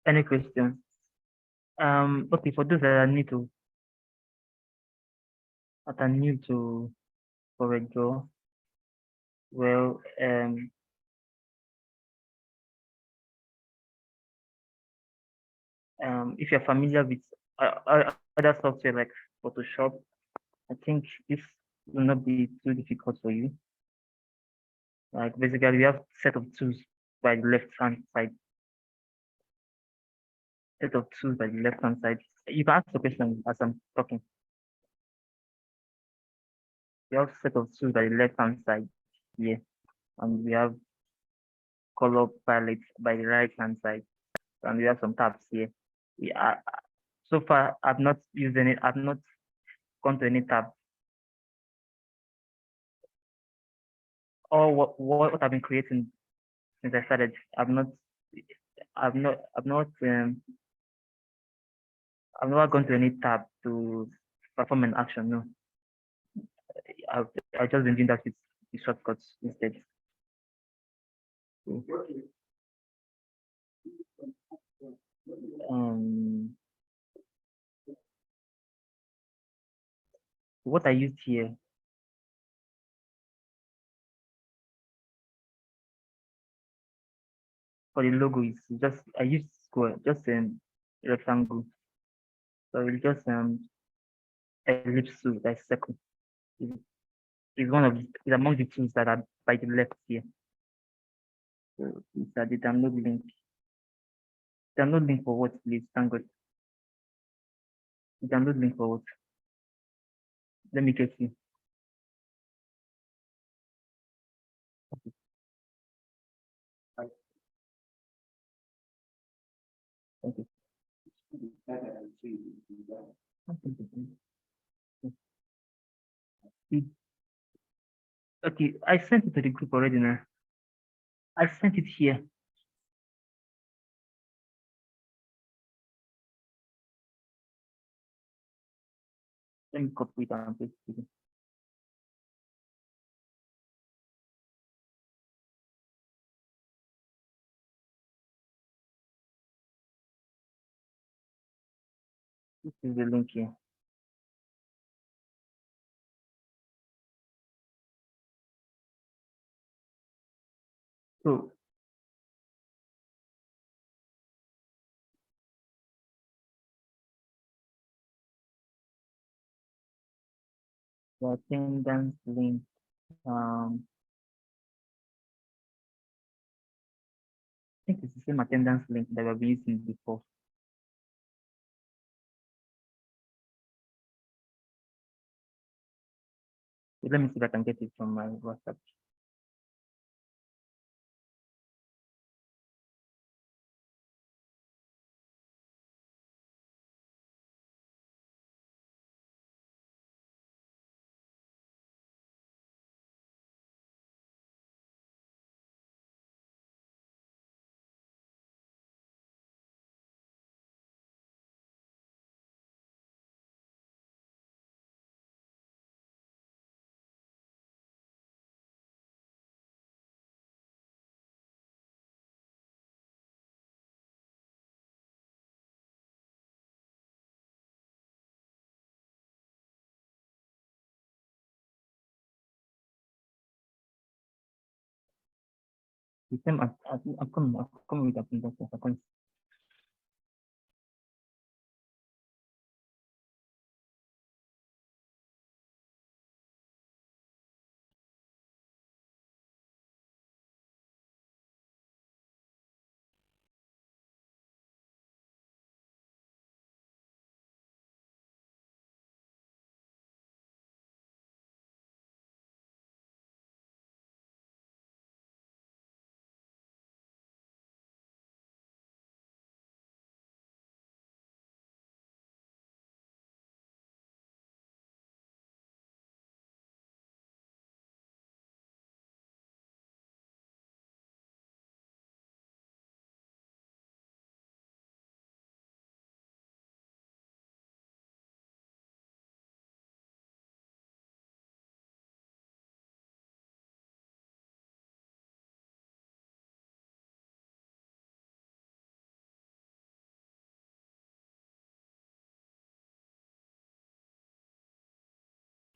any question? Okay, for those that are new to Corridor, well, if you're familiar with other software like Photoshop, I think this will not be too difficult for you. Like basically, we have set of tools by the left hand side. Set of tools by the left hand side. You can ask the question as I'm talking. We have set of tools by the left hand side here, and we have color palette by the right hand side, and we have some tabs here. We are so far I've not used any. I've not gone to any tab. Or what I've been creating since I started. I've never gone to any tab to perform an action. No, I've just been doing that with the shortcuts instead. Um, what I used here for the logo is just I used square, just rectangle. So it's just ellipse tool, that's circle. Is is among the tools that are by the left here. So it's at the download link. Download link for what, please? Thank God. Download link for what? Let me get you. Thank you. Okay, I sent it to the group already now. I sent it here. Let me copy it and paste it. This is the link here. So the attendance link. I think it's the same attendance link that we've been using before. So let me see if I can get it from my WhatsApp. The same I'm coming with attendance. I'm coming.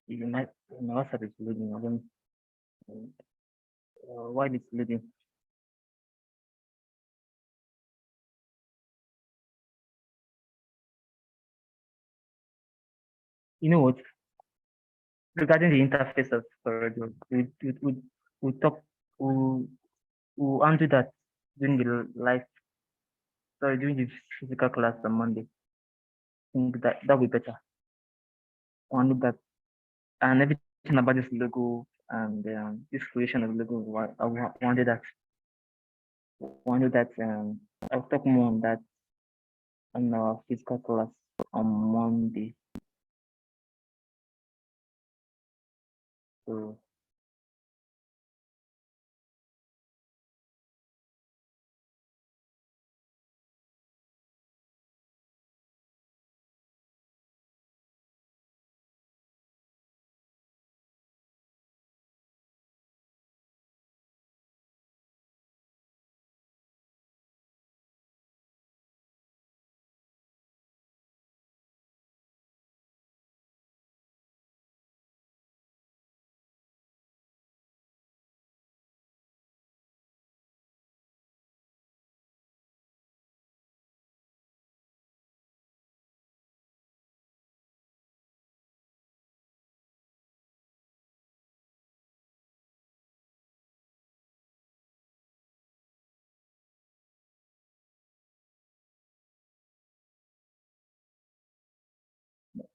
My WhatsApp is loading. I don't while it's loading. You know what? Regarding the interface of radio, we talk we we'll undo that during the during the physical class on Monday. I think that'll be better. We'll undo that and everything about this logo and this creation of logo. I want that. Want that. I'll talk more on that on our physical class on Monday. So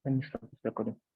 let me stop this recording.